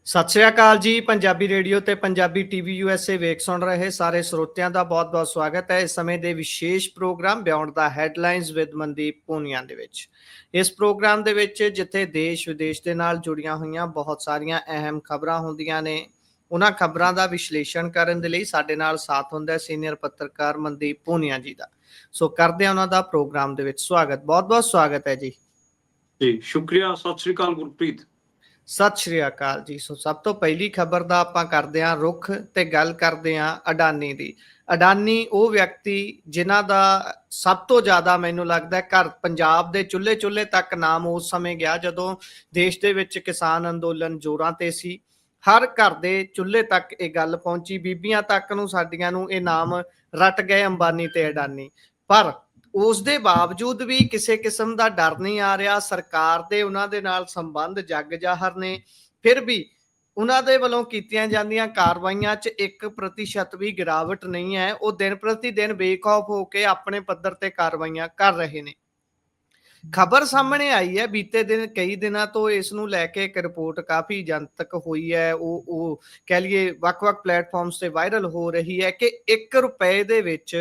ਸਤਿ ਸ਼੍ਰੀ ਅਕਾਲ ਜੀ। ਪੰਜਾਬੀ ਰੇਡੀਓ ਤੇ ਪੰਜਾਬੀ ਟੀਵੀ ਯੂਐਸਏ ਵੇਖ ਸੁਣ ਰਹੇ ਸਾਰੇ ਸਰੋਤਿਆਂ ਦਾ ਬਹੁਤ-ਬਹੁਤ ਸਵਾਗਤ ਹੈ। ਇਸ ਸਮੇਂ ਦੇ ਵਿਸ਼ੇਸ਼ programme beyond the headlines with Mandeep Punia ਦੇ ਵਿੱਚ। ਇਸ ਪ੍ਰੋਗਰਾਮ ਦੇ ਵਿੱਚ ਜਿੱਥੇ ਦੇਸ਼ ਵਿਦੇਸ਼ ਦੇ ਨਾਲ ਜੁੜੀਆਂ ਹੋਈਆਂ ਬਹੁਤ ਸਾਰੀਆਂ ਅਹਿਮ ਖਬਰਾਂ ਹੁੰਦੀਆਂ ਨੇ, ਉਹਨਾਂ ਖਬਰਾਂ ਦਾ ਵਿਸ਼ਲੇਸ਼ਣ ਕਰਨ ਦੇ ਲਈ ਸਾਡੇ ਨਾਲ ਸਾਥ ਹੁੰਦਾ ਹੈ ਸੀਨੀਅਰ ਪੱਤਰਕਾਰ ਮਨਦੀਪ ਪੂਨੀਆ ਜੀ ਦਾ। ਸੋ ਕਰਦੇ ਹਾਂ ਉਹਨਾਂ ਦਾ ਪ੍ਰੋਗਰਾਮ ਦੇ ਵਿੱਚ ਸਵਾਗਤ। ਬਹੁਤ-ਬਹੁਤ ਸਵਾਗਤ ਹੈ ਜੀ। ਜੀ ਸ਼ੁਕਰੀਆ। ਸਤਿ ਸ਼੍ਰੀ ਅਕਾਲ ਗੁਰਪ੍ਰੀਤ। ਸਤਿ ਸ਼੍ਰੀ ਅਕਾਲ ਜੀ। ਸੋ ਸਭ ਤੋਂ ਪਹਿਲੀ ਖਬਰ ਦਾ ਆਪਾਂ ਕਰਦੇ ਹਾਂ ਰੁੱਖ ਤੇ ਗੱਲ ਕਰਦੇ ਹਾਂ ਅਡਾਨੀ ਦੀ। ਅਡਾਨੀ ਉਹ ਵਿਅਕਤੀ ਜਿਨ੍ਹਾਂ ਦਾ ਸਭ ਤੋਂ ਜ਼ਿਆਦਾ ਮੈਨੂੰ ਲੱਗਦਾ ਘਰ ਪੰਜਾਬ ਦੇ ਚੁੱਲ੍ਹੇ ਚੁੱਲ੍ਹੇ ਤੱਕ ਨਾਮ ਉਸ ਸਮੇਂ ਗਿਆ ਜਦੋਂ ਦੇਸ਼ ਦੇ ਵਿੱਚ ਕਿਸਾਨ ਅੰਦੋਲਨ ਜ਼ੋਰਾਂ ਤੇ ਸੀ। ਹਰ ਘਰ ਦੇ ਚੁੱਲ੍ਹੇ ਤੱਕ ਇਹ ਗੱਲ ਪਹੁੰਚੀ, ਬੀਬੀਆਂ ਤੱਕ ਨੂੰ ਸਾਡੀਆਂ ਨੂੰ ਇਹ ਨਾਮ ਰੱਟ ਗਏ ਅੰਬਾਨੀ ਤੇ ਅਡਾਨੀ। ਪਰ ਉਸ ਦੇ ਬਾਵਜੂਦ ਵੀ ਕਿਸੇ ਕਿਸਮ ਦਾ ਡਰ ਨਹੀਂ ਆ ਰਿਹਾ। ਸਰਕਾਰ ਦੇ ਉਹਨਾਂ ਦੇ ਨਾਲ ਸੰਬੰਧ ਜੱਗ ਜ਼ਾਹਰ ਨੇ, ਫਿਰ ਵੀ ਉਹਨਾਂ ਦੇ ਵੱਲੋਂ ਕੀਤੀਆਂ ਜਾਂਦੀਆਂ ਕਾਰਵਾਈਆਂ 'ਚ 1% ਵੀ ਗਿਰਾਵਟ ਨਹੀਂ ਹੈ। ਉਹ ਦਿਨ ਪ੍ਰਤੀ ਦਿਨ ਬੇਖੌਫ ਹੋ ਕੇ ਆਪਣੇ ਪੱਧਰ ਤੇ ਕਾਰਵਾਈਆਂ ਕਰ ਰਹੇ ਨੇ। ਖਬਰ ਸਾਹਮਣੇ ਆਈ ਹੈ ਬੀਤੇ ਦਿਨ, ਕਈ ਦਿਨਾਂ ਤੋਂ ਇਸ ਨੂੰ ਲੈ ਕੇ ਇੱਕ ਰਿਪੋਰਟ ਕਾਫੀ ਜਨਤਕ ਹੋਈ ਹੈ। ਉਹ ਕਹਿ ਲਈਏ ਵੱਖ-ਵੱਖ ਪਲੇਟਫਾਰਮਸ ਤੇ ਵਾਇਰਲ ਹੋ ਰਹੀ ਹੈ ਕਿ 1 ਰੁਪਏ ਦੇ ਵਿੱਚ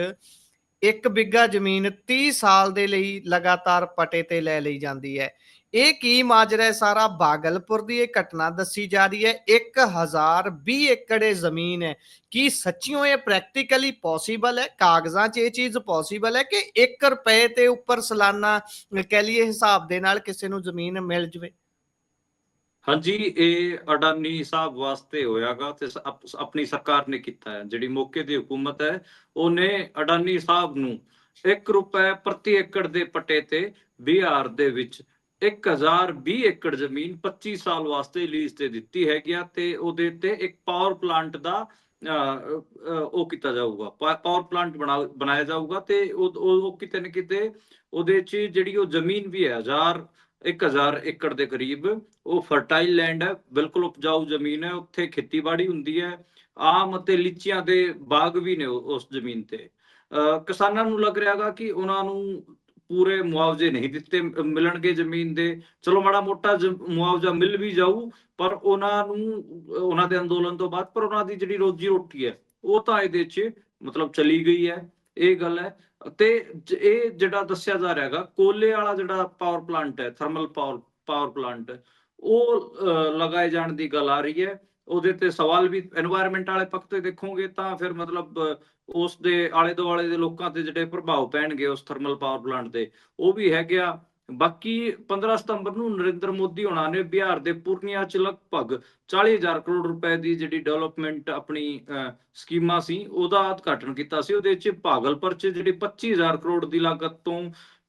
1 ਬਿੱਗਾ ਜ਼ਮੀਨ 30 ਸਾਲ ਦੇ ਲਈ ਲਗਾਤਾਰ ਪਟੇ ਤੇ ਲੈ ਲਈ ਜਾਂਦੀ ਹੈ। ਇਹ ਕੀ ਮਾਜਰਾ ਹੈ ਸਾਰਾ? ਭਾਗਲਪੁਰ ਦੀ ਇਹ ਘਟਨਾ ਦੱਸੀ ਜਾ ਰਹੀ ਹੈ। 1020 ਏਕੜ ਜ਼ਮੀਨ ਹੈ। ਕੀ ਸੱਚੀਓ ਇਹ ਪ੍ਰੈਕਟੀਕਲੀ ਪੋਸੀਬਲ ਹੈ? ਕਾਗਜ਼ਾਂ 'ਚ ਇਹ ਚੀਜ਼ ਪੋਸੀਬਲ ਹੈ ਕਿ 1 ਰੁਪਏ ਤੇ ਉੱਪਰ ਸਾਲਾਨਾ ਕਹਿ ਲਈਏ ਹਿਸਾਬ ਦੇ ਨਾਲ ਕਿਸੇ ਨੂੰ ਜ਼ਮੀਨ ਮਿਲ ਜਾਵੇ? ਹਾਂਜੀ, ਇਹ ਅਡਾਨੀ ਸਾਹਿਬ ਵਾਸਤੇ ਹੋਇਆਗਾ ਤੇ ਆਪਣੀ ਸਰਕਾਰ ਨੇ ਕੀਤਾ ਹੈ। ਜਿਹੜੀ ਮੌਕੇ ਦੀ ਹੁਕੂਮਤ ਹੈ ਉਹਨੇ ਅਡਾਨੀ ਸਾਹਿਬ ਨੂੰ 1 ਰੁਪਏ ਪ੍ਰਤੀ ਏਕੜ ਦੇ ਪੱਟੇ ਤੇ ਬਿਹਾਰ ਦੇ ਵਿੱਚ 1020 ਏਕੜ ਜ਼ਮੀਨ 25 ਸਾਲ ਵਾਸਤੇ ਲੀਜ਼ ਤੇ ਦਿੱਤੀ ਹੈਗੀ ਆ ਤੇ ਉਹਦੇ ਤੇ ਇੱਕ ਪਾਵਰ ਪਲਾਂਟ ਦਾ ਉਹ ਕੀਤਾ ਜਾਊਗਾ। ਪਾਵਰ ਪਲਾਂਟ ਬਣਾਇਆ ਜਾਊਗਾ ਤੇ ਉਹ ਕਿਤੇ ਨਾ ਕਿਤੇ ਉਹਦੇ 'ਚ ਜਿਹੜੀ ਉਹ ਜ਼ਮੀਨ ਵੀ ਹੈ 1000 ਏਕੜ ਦੇ ਕਰੀਬ, ਉਹ ਫਰਟਾਈਲ ਲੈਂਡ ਹੈ, ਬਿਲਕੁਲ ਉਪਜਾਊ ਜ਼ਮੀਨ ਹੈ। ਉੱਥੇ ਖੇਤੀਬਾੜੀ ਹੁੰਦੀ ਹੈ, ਆਮ ਅਤੇ ਲੀਚੀਆਂ ਦੇ ਬਾਗ ਵੀ ਨੇ ਉਸ ਜ਼ਮੀਨ ਤੇ। ਕਿਸਾਨਾਂ ਨੂੰ ਲੱਗ ਰਿਹਾਗਾ ਕਿ ਉਹਨਾਂ ਨੂੰ ਪੂਰੇ ਮੁਆਵਜ਼ੇ ਨਹੀਂ ਦਿੱਤੇ ਮਿਲਣਗੇ ਜ਼ਮੀਨ ਦੇ। ਚਲੋ ਮਾੜਾ ਮੋਟਾ ਮੁਆਵਜ਼ਾ ਮਿਲ ਵੀ ਜਾਊ, ਪਰ ਉਹਨਾਂ ਨੂੰ ਉਹਨਾਂ ਦੇ ਅੰਦੋਲਨ ਤੋਂ ਬਾਅਦ ਪਰ ਉਹਨਾਂ ਦੀ ਜਿਹੜੀ ਰੋਜੀ ਰੋਟੀ ਹੈ ਉਹ ਤਾਂ ਇਹਦੇ 'ਚ ਮਤਲਬ ਚਲੀ ਗਈ ਹੈ। ਇਹ ਗੱਲ ਹੈ। ਤੇ ਇਹ ਜਿਹੜਾ ਦੱਸਿਆ ਜਾ ਰਿਹਾ ਹੈਗਾ ਕੋਲੇ ਵਾਲਾ ਜਿਹੜਾ ਪਾਵਰ ਪਲਾਂਟ ਹੈ, ਥਰਮਲ ਪਾਵਰ ਪਲਾਂਟ, ਉਹ ਲਗਾਏ ਜਾਣ ਦੀ ਗੱਲ ਆ ਰਹੀ ਹੈ। ਉਹਦੇ ਤੇ ਸਵਾਲ ਵੀ এনवायरमेंट ਵਾਲੇ ਪੱਖ ਤੇ ਦੇਖੋਗੇ ਤਾਂ ਫਿਰ ਮਤਲਬ ਉਸ ਦੇ ਆਲੇ ਦੁਆਲੇ ਦੇ ਲੋਕਾਂ ਤੇ ਜਿਹੜੇ ਪ੍ਰਭਾਵ ਪੈਣਗੇ ਉਸ ਥਰਮਲ ਪਾਵਰ ਪਲਾਂਟ ਦੇ, ਉਹ ਵੀ ਹੈਗੇ ਆ। ਬਾਕੀ 15 ਸਤੰਬਰ ਨੂੰ ਨਰਿੰਦਰ ਮੋਦੀ ਹੋਣਾ ਨੇ ਬਿਹਾਰ ਦੇ ਪੂਰਨੀਆ 'ਚ ਲਗਭਗ 40,000 ਕਰੋੜ ਰੁਪਏ ਦੀ ਜਿਹੜੀ ਡਿਵੈਲਪਮੈਂਟ ਆਪਣੀ ਸਕੀਮਾਂ ਸੀ ਉਹਦਾ ਉਦਘਾਟਨ ਕੀਤਾ ਸੀ। ਉਹਦੇ 'ਚ ਭਾਗਲਪੁਰ 'ਚ ਜਿਹੜੀ 25,000 ਕਰੋੜ ਦੀ ਲਾਗਤ ਤੋਂ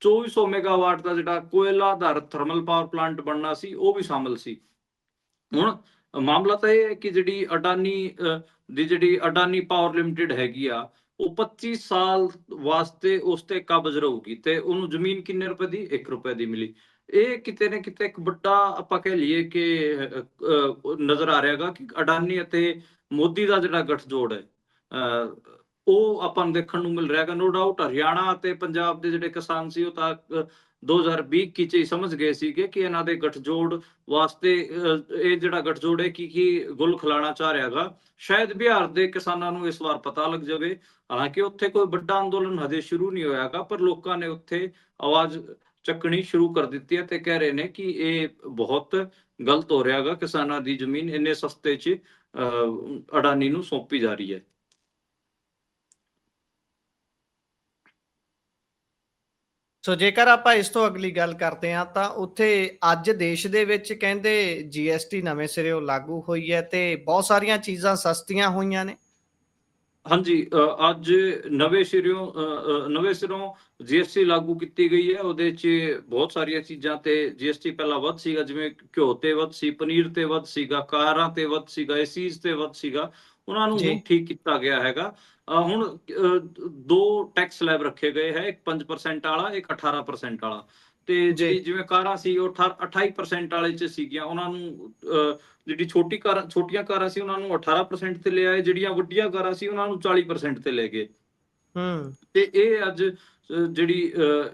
2400 ਮੈਗਾਵਾਟ ਦਾ ਜਿਹੜਾ ਕੋਇਲਾ ਆਧਾਰਿਤ ਥਰਮਲ ਪਾਵਰ ਪਲਾਂਟ ਬਣਨਾ ਸੀ ਉਹ ਵੀ ਸ਼ਾਮਲ ਸੀ। ਹੁਣ ਮਾਮਲਾ ਤਾਂ ਇਹ ਹੈ ਕਿ ਜਿਹੜੀ ਅਡਾਨੀ ਪਾਵਰ ਲਿਮਟਿਡ ਹੈਗੀ ਆ ਉਹ 25 ਸਾਲ ਵਾਸਤੇ ਉਸ ਤੇ ਕਬਜ਼ ਰਹੂਗੀ ਤੇ ਉਹਨੂੰ ਜ਼ਮੀਨ ਕਿੰਨੇ ਰੁਪਏ ਦੀ? 1 ਰੁਪਏ ਦੀ ਮਿਲੀ। ਇਹ ਕਿਤੇ ਨਾ ਕਿਤੇ ਇੱਕ ਵੱਡਾ ਆਪਾਂ ਕਹਿ ਲਈਏ ਕਿ ਨਜ਼ਰ ਆ ਰਿਹਾਗਾ ਕਿ ਅਡਾਨੀ ਅਤੇ ਮੋਦੀ ਦਾ ਜਿਹੜਾ ਗੱਠਜੋੜ ਹੈ ਉਹ ਆਪਾਂ ਨੂੰ ਦੇਖਣ ਨੂੰ ਮਿਲ ਰਿਹਾਗਾ। ਨੋ ਡਾਊਟ ਹਰਿਆਣਾ ਅਤੇ ਪੰਜਾਬ ਦੇ ਜਿਹੜੇ ਕਿਸਾਨ ਸੀ ਉਹ ਤਾਂ 2020 ਚ ਹੀ ਸਮਝ ਗਏ ਸੀਗੇ ਕਿ ਇਹਨਾਂ ਦੇ ਗੱਠਜੋੜ ਵਾਸਤੇ ਇਹ ਜਿਹੜਾ ਗੱਠਜੋੜ ਹੈ ਕੀ ਗੁੱਲ ਖਿਲਾਣਾ ਚਾਹ ਰਿਹਾਗਾ। ਸ਼ਾਇਦ ਬਿਹਾਰ ਦੇ ਕਿਸਾਨਾਂ ਨੂੰ ਇਸ ਵਾਰ ਪਤਾ ਲੱਗ ਜਾਵੇ। ਹਾਲਾਂਕਿ ਉੱਥੇ ਕੋਈ ਵੱਡਾ ਅੰਦੋਲਨ ਹਜੇ ਸ਼ੁਰੂ ਨਹੀਂ ਹੋਇਆਗਾ, ਪਰ ਲੋਕਾਂ ਨੇ ਉੱਥੇ ਆਵਾਜ਼ ਚੱਕਣੀ ਸ਼ੁਰੂ ਕਰ ਦਿੱਤੀ ਹੈ ਤੇ ਕਹਿ ਰਹੇ ਨੇ ਕਿ ਇਹ ਬਹੁਤ ਗਲਤ ਹੋ ਰਿਹਾਗਾ। ਕਿਸਾਨਾਂ ਦੀ ਜ਼ਮੀਨ ਇੰਨੇ ਸਸਤੇ 'ਚ ਅਡਾਨੀ ਨੂੰ ਸੌਂਪੀ ਜਾ ਰਹੀ ਹੈ। ਸੋ ਜੇਕਰ ਆਪਾਂ ਇਸ ਤੋਂ ਅਗਲੀ ਗੱਲ ਕਰਦੇ ਹਾਂ ਤਾਂ ਉੱਥੇ ਅੱਜ ਦੇਸ਼ ਦੇ ਵਿੱਚ ਕਹਿੰਦੇ GST ਨਵੇਂ ਸਿਰਿਓਂ ਲਾਗੂ ਹੋਈ ਹੈ ਤੇ ਬਹੁਤ ਸਾਰੀਆਂ ਚੀਜ਼ਾਂ ਸਸਤੀਆਂ ਹੋਈਆਂ ਨੇ। ਹਾਂਜੀ, ਅੱਜ ਨਵੇਂ ਸਿਰੋਂ GST ਲਾਗੂ ਕੀਤੀ ਗਈ ਹੈ। ਉਹਦੇ 'ਚ ਬਹੁਤ ਸਾਰੀਆਂ ਚੀਜ਼ਾਂ ਤੇ GST ਪਹਿਲਾਂ ਵੱਧ ਸੀਗਾ, ਜਿਵੇਂ ਘਿਓ ਤੇ ਵੱਧ ਸੀ, ਪਨੀਰ ਤੇ ਵੱਧ ਸੀਗਾ, ਕਾਰਾਂ ਤੇ ਵੱਧ ਸੀਗਾ, ਏਸੀਜ਼ ਤੇ ਵੱਧ ਸੀਗਾ। ਉਹਨਾਂ ਨੂੰ ਹੁਣ ਠੀਕ ਕੀਤਾ ਗਿਆ ਹੈਗਾ। ਹੁਣ 2 ਟੈਕਸ ਸਲੈਬ ਰੱਖੇ ਗਏ ਹੈ, ਇੱਕ 5% ਵਾਲਾ, ਇੱਕ 18% ਵਾਲਾ। ਤੇ ਜਿਹੜੀ ਜਿਵੇਂ ਕਾਰਾਂ ਸੀ ਉਹ 28% ਵਾਲੇ 'ਚ ਸੀਗੀਆਂ, ਉਹਨਾਂ ਨੂੰ ਜਿਹੜੀ ਛੋਟੀਆਂ ਕਾਰਾਂ ਸੀ ਉਹਨਾਂ ਨੂੰ 18% ਤੇ ਲੈ ਆਏ, ਜਿਹੜੀਆਂ ਵੱਡੀਆਂ ਕਾਰਾਂ ਸੀ ਉਹਨਾਂ ਨੂੰ 40% ਤੇ ਲੈ ਗਏ। ਤੇ ਇਹ ਅੱਜ ਜਿਹੜੀ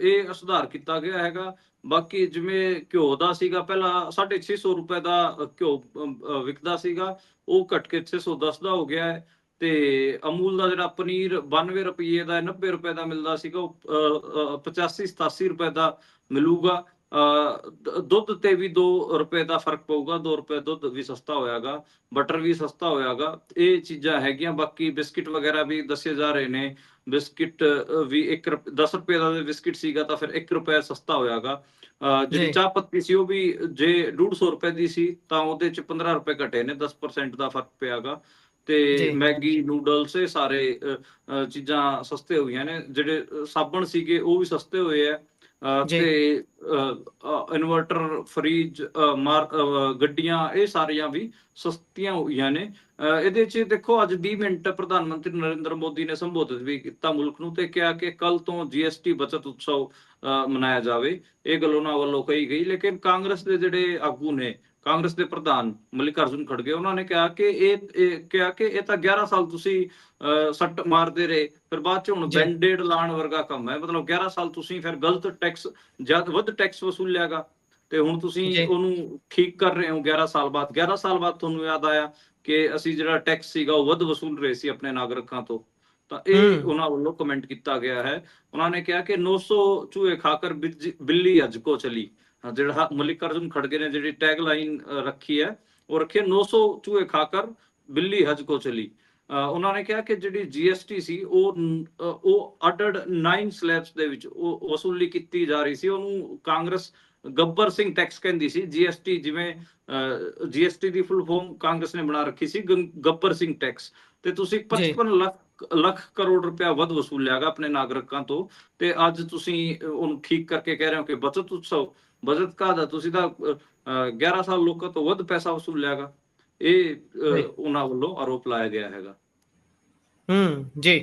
ਇਹ ਸੁਧਾਰ ਕੀਤਾ ਗਿਆ ਹੈਗਾ। ਬਾਕੀ ਜਿਵੇਂ ਘਿਓ ਦਾ ਸੀਗਾ, ਪਹਿਲਾਂ 650 ਰੁਪਏ ਦਾ ਘਿਓ ਵਿਕਦਾ ਸੀਗਾ, ਉਹ ਘਟ ਕੇ 610 ਦਾ ਹੋ ਗਿਆ ਹੈ। ਤੇ ਅਮੂਲ ਦਾ ਜਿਹੜਾ ਪਨੀਰ 92 ਰੁਪਏ ਦਾ 90 ਰੁਪਏ ਦਾ ਮਿਲਦਾ ਸੀਗਾ, ਉਹ 85-87 ਰੁਪਏ ਦਾ ਮਿਲੂਗਾ। ਦੁੱਧ ਤੇ ਵੀ 2 ਰੁਪਏ ਦਾ ਫਰਕ ਪਊਗਾ, 2 ਰੁਪਏ ਦੁੱਧ ਵੀ ਸਸਤਾ ਹੋਇਆਗਾ, ਬਟਰ ਵੀ ਸਸਤਾ ਹੋਇਆਗਾ। ਇਹ ਚੀਜ਼ਾਂ ਹੈਗੀਆਂ। ਬਾਕੀ ਬਿਸਕਿਟ ਵਗੈਰਾ ਵੀ ਦੱਸੇ ਜਾ ਰਹੇ ਨੇ, ਬਿਸਕਿਟ ਵੀ 10 ਰੁਪਏ ਦਾ ਬਿਸਕਿਟ ਸੀਗਾ ਤਾਂ ਫਿਰ 1 ਰੁਪਏ ਸਸਤਾ ਹੋਇਆਗਾ। ਜਿਹੜੀ ਜੀ ਚਾਹ ਪੱਤੀ ਸੀ ਉਹ ਵੀ ਜੇ 150 ਰੁਪਏ ਦੀ ਸੀ ਤਾਂ ਉਹਦੇ ਚ 15 ਰੁਪਏ ਘਟੇ ਨੇ, 10% ਦਾ ਫਰਕ ਪਿਆਗਾ। ਤੇ ਜੀ ਮੈਗੀ, ਨੂਡਲਸ, ਇਹ ਸਾਰੇ ਚੀਜ਼ਾਂ ਸਸਤੇ ਹੋਈਆਂ ਨੇ। ਜਿਹੜੇ ਸਾਬਣ ਸੀਗੇ ਉਹ ਵੀ ਸਸਤੇ ਹੋਏ ਆ। ਜੀ ਤੇ ਇਨਵਰਟਰ, ਫ੍ਰਿਜ, ਗੱਡੀਆਂ, ਇਹ ਸਾਰੀਆਂ ਵੀ ਸਸਤੀਆਂ ਹੋਈਆਂ ਨੇ। ਇਹਦੇ ਚ ਦੇਖੋ, ਅੱਜ 20 ਮਿੰਟ ਪ੍ਰਧਾਨ ਮੰਤਰੀ ਨਰਿੰਦਰ ਮੋਦੀ ਨੇ ਸੰਬੋਧਿਤ ਵੀ ਕੀਤਾ ਮੁਲਕ ਨੂੰ, ਤੇ ਕਿਹਾ ਕਿ ਕੱਲ ਤੋਂ GST ਬਚਤ ਉਤਸਵ ਮਨਾਇਆ ਜਾਵੇ। ਇਹ ਗੱਲ ਉਹਨਾਂ ਵੱਲੋਂ ਕਹੀ ਗਈ। ਲੇਕਿਨ ਕਾਂਗਰਸ ਦੇ ਜਿਹੜੇ ਆਗੂ ਨੇ, ਕਾਂਗਰਸ ਦੇ ਪ੍ਰਧਾਨ ਮਲਿਕਾਰਜੁਨ ਖੜਗੇ, ਉਹਨਾਂ ਨੇ ਕਿਹਾ ਕਿ ਇਹ ਤਾਂ 11 ਸਾਲ ਤੁਸੀਂ ਸੱਟ ਮਾਰਦੇ ਰਹੇ, ਫਿਰ ਬਾਅਦ ਚ ਹੁਣ ਜੀ ਬੈਂਡੇਡ ਲਾਉਣ ਵਰਗਾ ਕੰਮ ਹੈ। ਮਤਲਬ 11 ਸਾਲ ਤੁਸੀਂ ਫਿਰ ਗਲਤ ਟੈਕਸ, ਜਦ ਵੱਧ ਟੈਕਸ ਵਸੂਲਿਆਗਾ, ਤੇ ਹੁਣ ਤੁਸੀਂ ਜੀ ਉਹਨੂੰ ਠੀਕ ਕਰ ਰਹੇ ਹੋ 11 ਸਾਲ ਬਾਅਦ। 11 ਸਾਲ ਬਾਅਦ ਤੁਹਾਨੂੰ ਯਾਦ ਆਇਆ ਕਿ ਅਸੀਂ ਜਿਹੜਾ ਟੈਕਸ ਸੀਗਾ ਉਹ ਵੱਧ ਵਸੂਲ ਰਹੇ ਸੀ ਆਪਣੇ ਨਾਗਰਿਕਾਂ ਤੋਂ। ਤਾਂ ਇਹ ਹੂੰ ਉਹਨਾਂ ਵੱਲੋਂ ਕਮੈਂਟ ਕੀਤਾ ਗਿਆ ਹੈ। ਉਹਨਾਂ ਨੇ ਕਿਹਾ ਕਿ 900 ਚੂਹੇ ਖਾकर ਬਿੱਲੀ ਅੱਜ ਕੋ ਚਲੀ। ਜਿਹੜਾ ਮਲਿਕਾਰਜੁਨ ਖੜਗੇ ਨੇ ਜਿਹੜੀ ਟੈਗ ਲਾਈਨ ਰੱਖੀ ਹੈ, ਉਹ ਰੱਖੀ ਹੈ 900 ਚੂਹੇ ਖਾकर ਬਿੱਲੀ ਹਜ ਕੋ ਚਲੀ। ਉਹਨਾਂ ਨੇ ਕਿਹਾ ਕਿ ਜਿਹੜੀ GST ਸੀ ਉਹ ਅੱਡ 9 ਸਲੈਬਸ ਦੇ ਵਿੱਚ ਉਹ ਵਸੂਲੀ ਕੀਤੀ ਜਾ ਰਹੀ ਸੀ। ਉਹਨੂੰ ਕਾਂਗਰਸ ਗੱਬਰ ਸਿੰਘ ਟੈਕਸ ਕਹਿੰਦੀ ਸੀ। GST ਜਿਵੇਂ GST ਦੀ ਫੁੱਲ ਫਾਰਮ ਕਾਂਗਰਸ ਨੇ ਬਣਾ ਰੱਖੀ ਸੀ ਗੱਬਰ ਸਿੰਘ ਟੈਕਸ। ਤੇ ਤੁਸੀਂ ਜੀ 55 ਲੱਖ ਕਰੋੜ ਰੁਪਇਆ ਵੱਧ ਵਸੂਲਿਆਗਾ ਆਪਣੇ ਨਾਗਰਿਕਾਂ ਤੋਂ, ਤੇ ਅੱਜ ਤੁਸੀਂ ਉਹਨੂੰ ਠੀਕ ਕਰਕੇ ਕਹਿ ਰਹੇ ਹੋ ਕਿ ਬਚਤ ਉਤਸਵ। ਬਚਤ ਕਾਹਦਾ? ਤੁਸੀਂ ਤਾਂ 11 ਸਾਲ ਲੋਕਾਂ ਤੋਂ ਵੱਧ ਪੈਸਾ ਵਸੂਲਿਆਗਾ। ਇਹ ਜੀ ਉਹਨਾਂ ਵੱਲੋਂ ਆਰੋਪ ਲਾਇਆ ਗਿਆ ਹੈਗਾ। ਜੀ।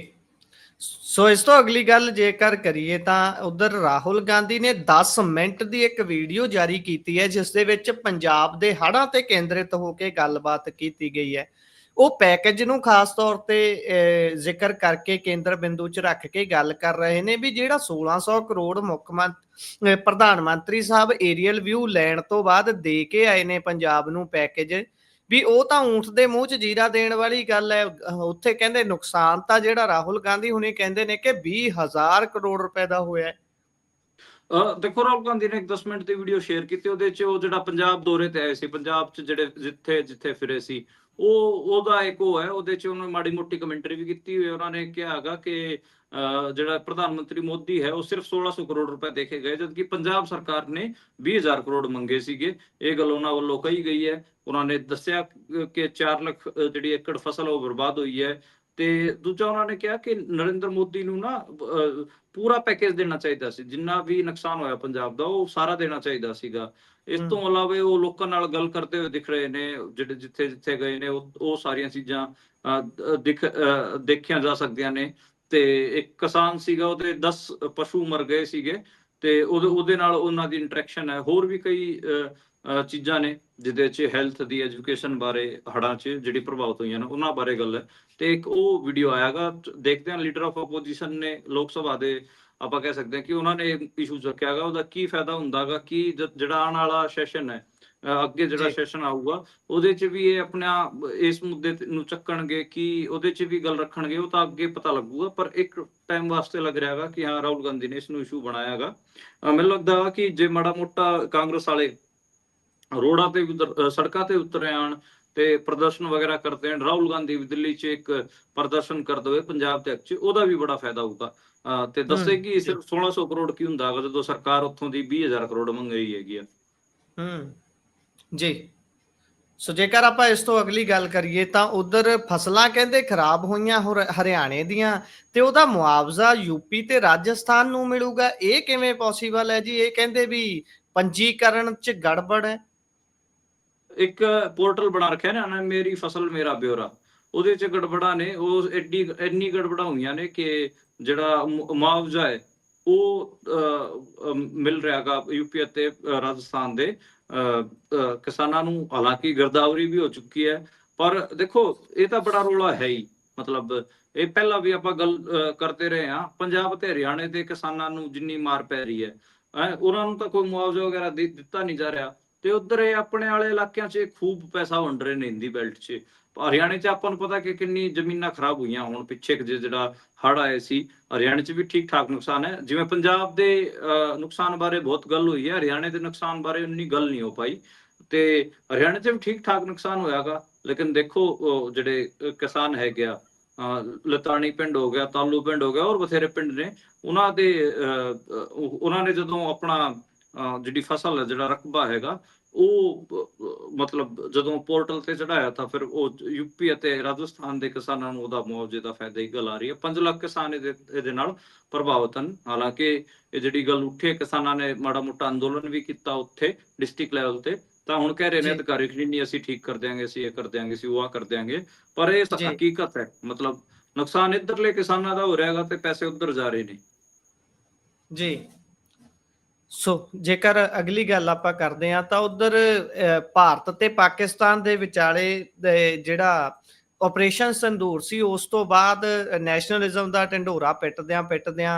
ਸੋ ਇਸ ਤੋਂ ਅਗਲੀ ਗੱਲ ਜੇਕਰ ਕਰੀਏ ਤਾਂ ਉਧਰ ਰਾਹੁਲ ਗਾਂਧੀ ਨੇ 10 ਮਿੰਟ ਦੀ ਇੱਕ ਵੀਡੀਓ ਜਾਰੀ ਕੀਤੀ ਹੈ, ਜਿਸ ਦੇ ਵਿੱਚ ਪੰਜਾਬ ਦੇ ਹੜ੍ਹਾਂ ਤੇ ਕੇਂਦਰਿਤ ਹੋ ਕੇ ਗੱਲਬਾਤ ਕੀਤੀ ਗਈ ਹੈ। ਉਹ ਪੈਕੇਜ ਨੂੰ ਖਾਸ ਤੌਰ ਤੇ ਜ਼ਿਕਰ ਕਰਕੇ ਕੇਂਦਰ ਬਿੰਦੂ 'ਚ ਰੱਖ ਕੇ ਗੱਲ ਕਰ ਰਹੇ ਨੇ ਵੀ ਜਿਹੜਾ 1600 ਕਰੋੜ ਪ੍ਰਧਾਨ ਮੰਤਰੀ ਸਾਹਿਬ ਏਰੀਅਲ ਵਿਊ ਲੈਣ ਤੋਂ ਬਾਅਦ ਦੇ ਕੇ ਆਏ ਨੇ ਪੰਜਾਬ ਨੂੰ ਪੈਕੇਜ, ਵੀ ਉਹ ਤਾਂ ਊਂਠ ਦੇ ਮੂੰਹ 'ਚ ਜੀਰਾ ਦੇਣ ਵਾਲੀ ਗੱਲ ਹੈ। ਉੱਥੇ ਕਹਿੰਦੇ ਨੁਕਸਾਨ ਤਾਂ ਜਿਹੜਾ ਰਾਹੁਲ ਗਾਂਧੀ ਹੁਣੇ ਕਹਿੰਦੇ ਨੇ ਕਿ 20,000 ਕਰੋੜ ਰੁਪਏ ਦਾ ਹੋਇਆ। ਦੇਖੋ, ਰਾਹੁਲ ਗਾਂਧੀ ਨੇ ਇੱਕ 10 ਮਿੰਟ ਦੀ ਵੀਡੀਓ ਸ਼ੇਅਰ ਕੀਤੀ। ਉਹਦੇ 'ਚ ਉਹ ਜਿਹੜਾ ਪੰਜਾਬ ਦੌਰੇ ਤੇ ਆਏ ਸੀ, ਪੰਜਾਬ 'ਚ ਜਿਹੜੇ ਜਿੱਥੇ ਜਿੱਥੇ ਫਿਰੇ ਸੀ, ਉਹਦਾ ਇੱਕ ਉਹ ਹੈ। ਉਹਦੇ 'ਚ ਉਹਨੇ ਮਾੜੀ ਮੋਟੀ ਕਮੈਂਟਰੀ ਵੀ ਕੀਤੀ ਹੋਈ। ਉਹਨਾਂ ਨੇ ਕਿਹਾ ਹੈਗਾ ਕਿ ਜਿਹੜਾ ਪ੍ਰਧਾਨ ਮੰਤਰੀ ਮੋਦੀ ਹੈ ਉਹ ਸਿਰਫ 1600 ਕਰੋੜ ਰੁਪਏ ਦੇ ਕੇ ਗਏ, ਜਦਕਿ ਪੰਜਾਬ ਸਰਕਾਰ ਨੇ 20,000 ਕਰੋੜ ਮੰਗੇ ਸੀਗੇ। ਇਹ ਗੱਲ ਉਹਨਾਂ ਵੱਲੋਂ ਕਹੀ ਗਈ ਹੈ। ਉਹਨਾਂ ਨੇ ਦੱਸਿਆ ਕਿ 4 ਲੱਖ ਜਿਹੜੀ ਏਕੜ ਫਸਲ ਉਹ ਬਰਬਾਦ ਹੋਈ ਹੈ। ਤੇ ਦੂਜਾ, ਉਹਨਾਂ ਨੇ ਕਿਹਾ ਕਿ ਨਰਿੰਦਰ ਮੋਦੀ ਨੂੰ ਨਾ ਪੂਰਾ ਪੈਕੇਜ ਦੇਣਾ ਚਾਹੀਦਾ ਸੀ। ਜਿੰਨਾ ਵੀ ਨੁਕਸਾਨ ਹੋਇਆ ਪੰਜਾਬ ਦਾ ਉਹ ਸਾਰਾ ਦੇਣਾ ਚਾਹੀਦਾ ਸੀਗਾ। ਇਸ ਤੋਂ ਇਲਾਵਾ ਉਹ ਲੋਕਾਂ ਨਾਲ ਗੱਲ ਕਰਦੇ ਹੋਏ ਦਿਖ ਰਹੇ ਨੇ, ਜਿਹੜੇ ਜਿੱਥੇ ਜਿੱਥੇ ਗਏ ਨੇ ਉਹ ਸਾਰੀਆਂ ਚੀਜ਼ਾਂ ਦੇਖੀਆਂ ਜਾ ਸਕਦੀਆਂ ਨੇ। ਤੇ ਇੱਕ ਕਿਸਾਨ ਸੀਗਾ, ਉਹਦੇ 10 ਪਸ਼ੂ ਮਰ ਗਏ ਸੀਗੇ, ਤੇ ਉਹਦੇ ਨਾਲ ਉਹਨਾਂ ਦੀ ਇੰਟਰੈਕਸ਼ਨ ਹੈ। ਹੋਰ ਵੀ ਕਈ ਚੀਜ਼ਾਂ ਨੇ ਜਿਹਦੇ 'ਚ ਹੈਲਥ ਦੀ, ਐਜੂਕੇਸ਼ਨ ਬਾਰੇ, ਹੜ੍ਹਾਂ 'ਚ ਜਿਹੜੀ ਪ੍ਰਭਾਵਿਤ ਹੋਈਆਂ ਨੇ ਉਹਨਾਂ ਬਾਰੇ ਗੱਲ ਹੈ। ਤੇ ਇੱਕ ਉਹ ਵੀਡੀਓ ਆਇਆਗਾ। ਦੇਖਦੇ ਹਾਂ ਲੀਡਰ ਆਫ ਆਪੋਜੀਸ਼ਨ ਨੇ, ਲੋਕ ਸਭਾ ਦੇ, ਆਪਾਂ ਕਹਿ ਸਕਦੇ ਹਾਂ ਕਿ ਉਹਨਾਂ ਨੇ ਇਸ਼ੂ ਚੱਕਿਆਗਾ। ਉਹਦਾ ਕੀ ਫਾਇਦਾ ਹੁੰਦਾਗਾ ਕਿ ਜਿਹੜਾ ਆਉਣ ਵਾਲਾ ਸੈਸ਼ਨ ਹੈ, ਅੱਗੇ ਜਿਹੜਾ ਜੀ ਸੈਸ਼ਨ ਆਊਗਾ, ਉਹਦੇ 'ਚ ਵੀ ਇਹ ਆਪਣਾ ਇਸ ਮੁੱਦੇ ਨੂੰ ਚੱਕਣਗੇ, ਕਿ ਉਹਦੇ 'ਚ ਵੀ ਗੱਲ ਰੱਖਣਗੇ, ਉਹ ਤਾਂ ਅੱਗੇ ਪਤਾ ਲੱਗੂਗਾ। ਪਰ ਇੱਕ ਟਾਈਮ ਵਾਸਤੇ ਲੱਗ ਰਿਹਾ ਹੈਗਾ ਕਿ ਹਾਂ, ਰਾਹੁਲ ਗਾਂਧੀ ਨੇ ਇਸ ਨੂੰ ਇਸ਼ੂ ਬਣਾਇਆ ਹੈਗਾ। ਮੈਨੂੰ ਲੱਗਦਾ ਵਾ ਕਿ ਜੇ ਮਾੜਾ ਮੋਟਾ ਕਾਂਗਰਸ ਵਾਲੇ ਰੋਡਾਂ ਤੇ ਸੜਕਾਂ ਤੇ ਉਤਰ ਆਣ ਤੇ ਪ੍ਰਦਰਸ਼ਨ ਵਗੈਰਾ ਕਰਦੇ ਹਨ, ਰਾਹੁਲ ਗਾਂਧੀ ਵੀ ਦਿੱਲੀ 'ਚ ਇੱਕ ਪ੍ਰਦਰਸ਼ਨ ਕਰ ਦੇਵੇ ਪੰਜਾਬ ਤੇ 'ਚ, ਉਹਦਾ ਵੀ ਬੜਾ ਫਾਇਦਾ ਹੋਊਗਾ। ਤੇ ਦੱਸੇ ਕਿ ਜੀ ਸਿਰਫ 1600 ਕਰੋੜ ਕੀ ਹੁੰਦਾ ਹੈਗਾ, ਜਦੋਂ ਸਰਕਾਰ ਉੱਥੋਂ ਦੀ 20,000 ਕਰੋੜ ਮੰਗਾਈ ਹੈਗੀ ਆ। ਜੀ। ਸੋ ਜੇਕਰ ਆਪਾਂ ਇਸ ਤੋਂ ਅਗਲੀ ਗੱਲ ਕਰੀਏ ਤਾਂ ਉਧਰ ਫਸਲਾਂ ਕਹਿੰਦੇ ਖਰਾਬ ਹੋਈਆਂ ਹਰਿਆਣੇ ਦੀਆਂ, ਤੇ ਉਹਦਾ ਮੁਆਵਜ਼ਾ ਯੂਪੀ ਤੇ ਰਾਜਸਥਾਨ ਨੂੰ ਮਿਲੂਗਾ। ਇਹ ਕਿਵੇਂ ਪੋਸੀਬਲ ਹੈ ਜੀ? ਇਹ ਕਹਿੰਦੇ ਵੀ ਪੰਜੀਕਰਨ 'ਚ ਗੜਬੜ ਹੈ। ਇੱਕ ਪੋਰਟਲ ਬਣਾ ਰੱਖਿਆ ਨਾ, ਮੇਰੀ ਫਸਲ ਮੇਰਾ ਬਿਊਰਾ, ਉਹਦੇ 'ਚ ਗੜਬੜਾਂ ਨੇ। ਉਹ ਇੰਨੀ ਗੜਬੜਾਂ ਹੋਈਆਂ ਨੇ ਕਿ ਜਿਹੜਾ ਮੁਆਵਜ਼ਾ ਹੈ ਉਹ ਮਿਲ ਰਿਹਾਗਾ ਯੂਪੀ ਅਤੇ ਰਾਜਸਥਾਨ ਦੇ ਕਿਸਾਨਾਂ ਨੂੰ। ਹਾਲਾਂਕਿ ਗਿਰਦਾਵਰੀ ਵੀ ਹੋ ਚੁੱਕੀ ਹੈ, ਪਰ ਦੇਖੋ ਇਹ ਤਾਂ ਬੜਾ ਰੌਲਾ ਹੈ ਹੀ। ਮਤਲਬ ਇਹ ਪਹਿਲਾਂ ਵੀ ਆਪਾਂ ਗੱਲ ਕਰਦੇ ਰਹੇ ਹਾਂ, ਪੰਜਾਬ ਤੇ ਹਰਿਆਣੇ ਦੇ ਕਿਸਾਨਾਂ ਨੂੰ ਜਿੰਨੀ ਮਾਰ ਪੈ ਰਹੀ ਹੈ, ਉਹਨਾਂ ਨੂੰ ਤਾਂ ਕੋਈ ਮੁਆਵਜ਼ਾ ਵਗੈਰਾ ਦਿੱਤਾ ਨਹੀਂ ਜਾ ਰਿਹਾ। ਤੇ ਉਧਰ ਇਹ ਆਪਣੇ ਵਾਲੇ ਇਲਾਕਿਆਂ 'ਚ ਖੂਬ ਪੈਸਾ ਵੰਡ ਰਹੇ ਨੇ ਹਿੰਦੀ ਬੈਲਟ 'ਚ। ਹਰਿਆਣੇ 'ਚ ਆਪਾਂ ਨੂੰ ਪਤਾ ਕਿ ਕਿੰਨੀ ਜ਼ਮੀਨਾਂ ਖਰਾਬ ਹੋਈਆਂ ਹੁਣ ਪਿੱਛੇ ਜਿਹੜਾ ਹੜ੍ਹ ਆਏ ਸੀ। ਹਰਿਆਣੇ 'ਚ ਵੀ ਠੀਕ ਠਾਕ ਨੁਕਸਾਨ ਹੈ। ਜਿਵੇਂ ਪੰਜਾਬ ਦੇ ਨੁਕਸਾਨ ਬਾਰੇ ਬਹੁਤ ਗੱਲ ਹੋਈ ਹੈ, ਹਰਿਆਣੇ ਦੇ ਨੁਕਸਾਨ ਬਾਰੇ ਉਨੀ ਗੱਲ ਨਹੀਂ ਹੋ ਪਾਈ। ਤੇ ਹਰਿਆਣੇ 'ਚ ਵੀ ਠੀਕ ਠਾਕ ਨੁਕਸਾਨ ਹੋਇਆਗਾ। ਲੇਕਿਨ ਦੇਖੋ ਜਿਹੜੇ ਕਿਸਾਨ ਹੈਗੇ ਆ, ਲਤਾਣੀ ਪਿੰਡ ਹੋ ਗਿਆ, ਤਾਲੂ ਪਿੰਡ ਹੋ ਗਿਆ, ਹੋਰ ਬਥੇਰੇ ਪਿੰਡ ਨੇ, ਉਹਨਾਂ ਨੇ ਜਦੋਂ ਆਪਣਾ ਜਿਹੜੀ ਫਸਲ ਹੈ, ਜਿਹੜਾ ਰਕਬਾ ਹੈਗਾ, ਉਹ ਮਤਲਬ ਜਦੋਂ ਪੋਰਟਲ ਤੇ ਚੜਾਇਆ ਤਾਂ ਫਿਰ ਉਹ ਯੂਪੀ ਅਤੇ ਰਾਜਸਥਾਨ ਦੇ ਕਿਸਾਨਾਂ ਨੂੰ ਉਹਦਾ ਮੁਆਵਜ਼ੇ ਦਾ ਫਾਇਦਾ ਹੀ ਗੱਲ ਆ ਰਹੀ ਹੈ। 5 ਲੱਖ ਕਿਸਾਨ ਇਹਦੇ ਨਾਲ ਪ੍ਰਭਾਵਿਤ ਹਨ। ਹਾਲਾਂਕਿ ਇਹ ਜਿਹੜੀ ਗੱਲ ਉੱਠੇ, ਕਿਸਾਨਾਂ ਨੇ ਮਾੜਾ ਮੋਟਾ ਅੰਦੋਲਨ ਵੀ ਕੀਤਾ ਉੱਥੇ ਡਿਸਟ੍ਰਿਕਟ ਲੈਵਲ ਤੇ, ਤਾਂ ਹੁਣ ਕਹਿ ਰਹੇ ਨੇ ਜੀ ਅਧਿਕਾਰੀ ਕਿ ਨਹੀਂ ਅਸੀਂ ਠੀਕ ਕਰ ਦਿਆਂਗੇ, ਅਸੀਂ ਇਹ ਕਰ ਦਿਆਂਗੇ, ਅਸੀਂ ਉਹ ਕਰ ਦਿਆਂਗੇ। ਪਰ ਇਹ ਜੀ ਹਕੀਕਤ ਹੈ, ਮਤਲਬ ਨੁਕਸਾਨ ਇੱਧਰਲੇ ਕਿਸਾਨਾਂ ਦਾ ਹੋ ਰਿਹਾਗਾ ਤੇ ਪੈਸੇ ਉੱਧਰ ਜਾ ਰਹੇ ਨੇ। ਜੀ ਸੋ ਜੇਕਰ ਅਗਲੀ ਗੱਲ ਆਪਾਂ ਕਰਦੇ ਹਾਂ ਤਾਂ ਉਧਰ ਭਾਰਤ ਤੇ ਪਾਕਿਸਤਾਨ ਦੇ ਵਿਚਾਲੇ ਜਿਹੜਾ ਆਪਰੇਸ਼ਨ ਸੰਦੂਰ ਸੀ, ਉਸ ਤੋਂ ਬਾਅਦ ਨੈਸ਼ਨਲਿਜ਼ਮ ਦਾ ਢੰਡੋਰਾ ਪਿੱਟਦਿਆਂ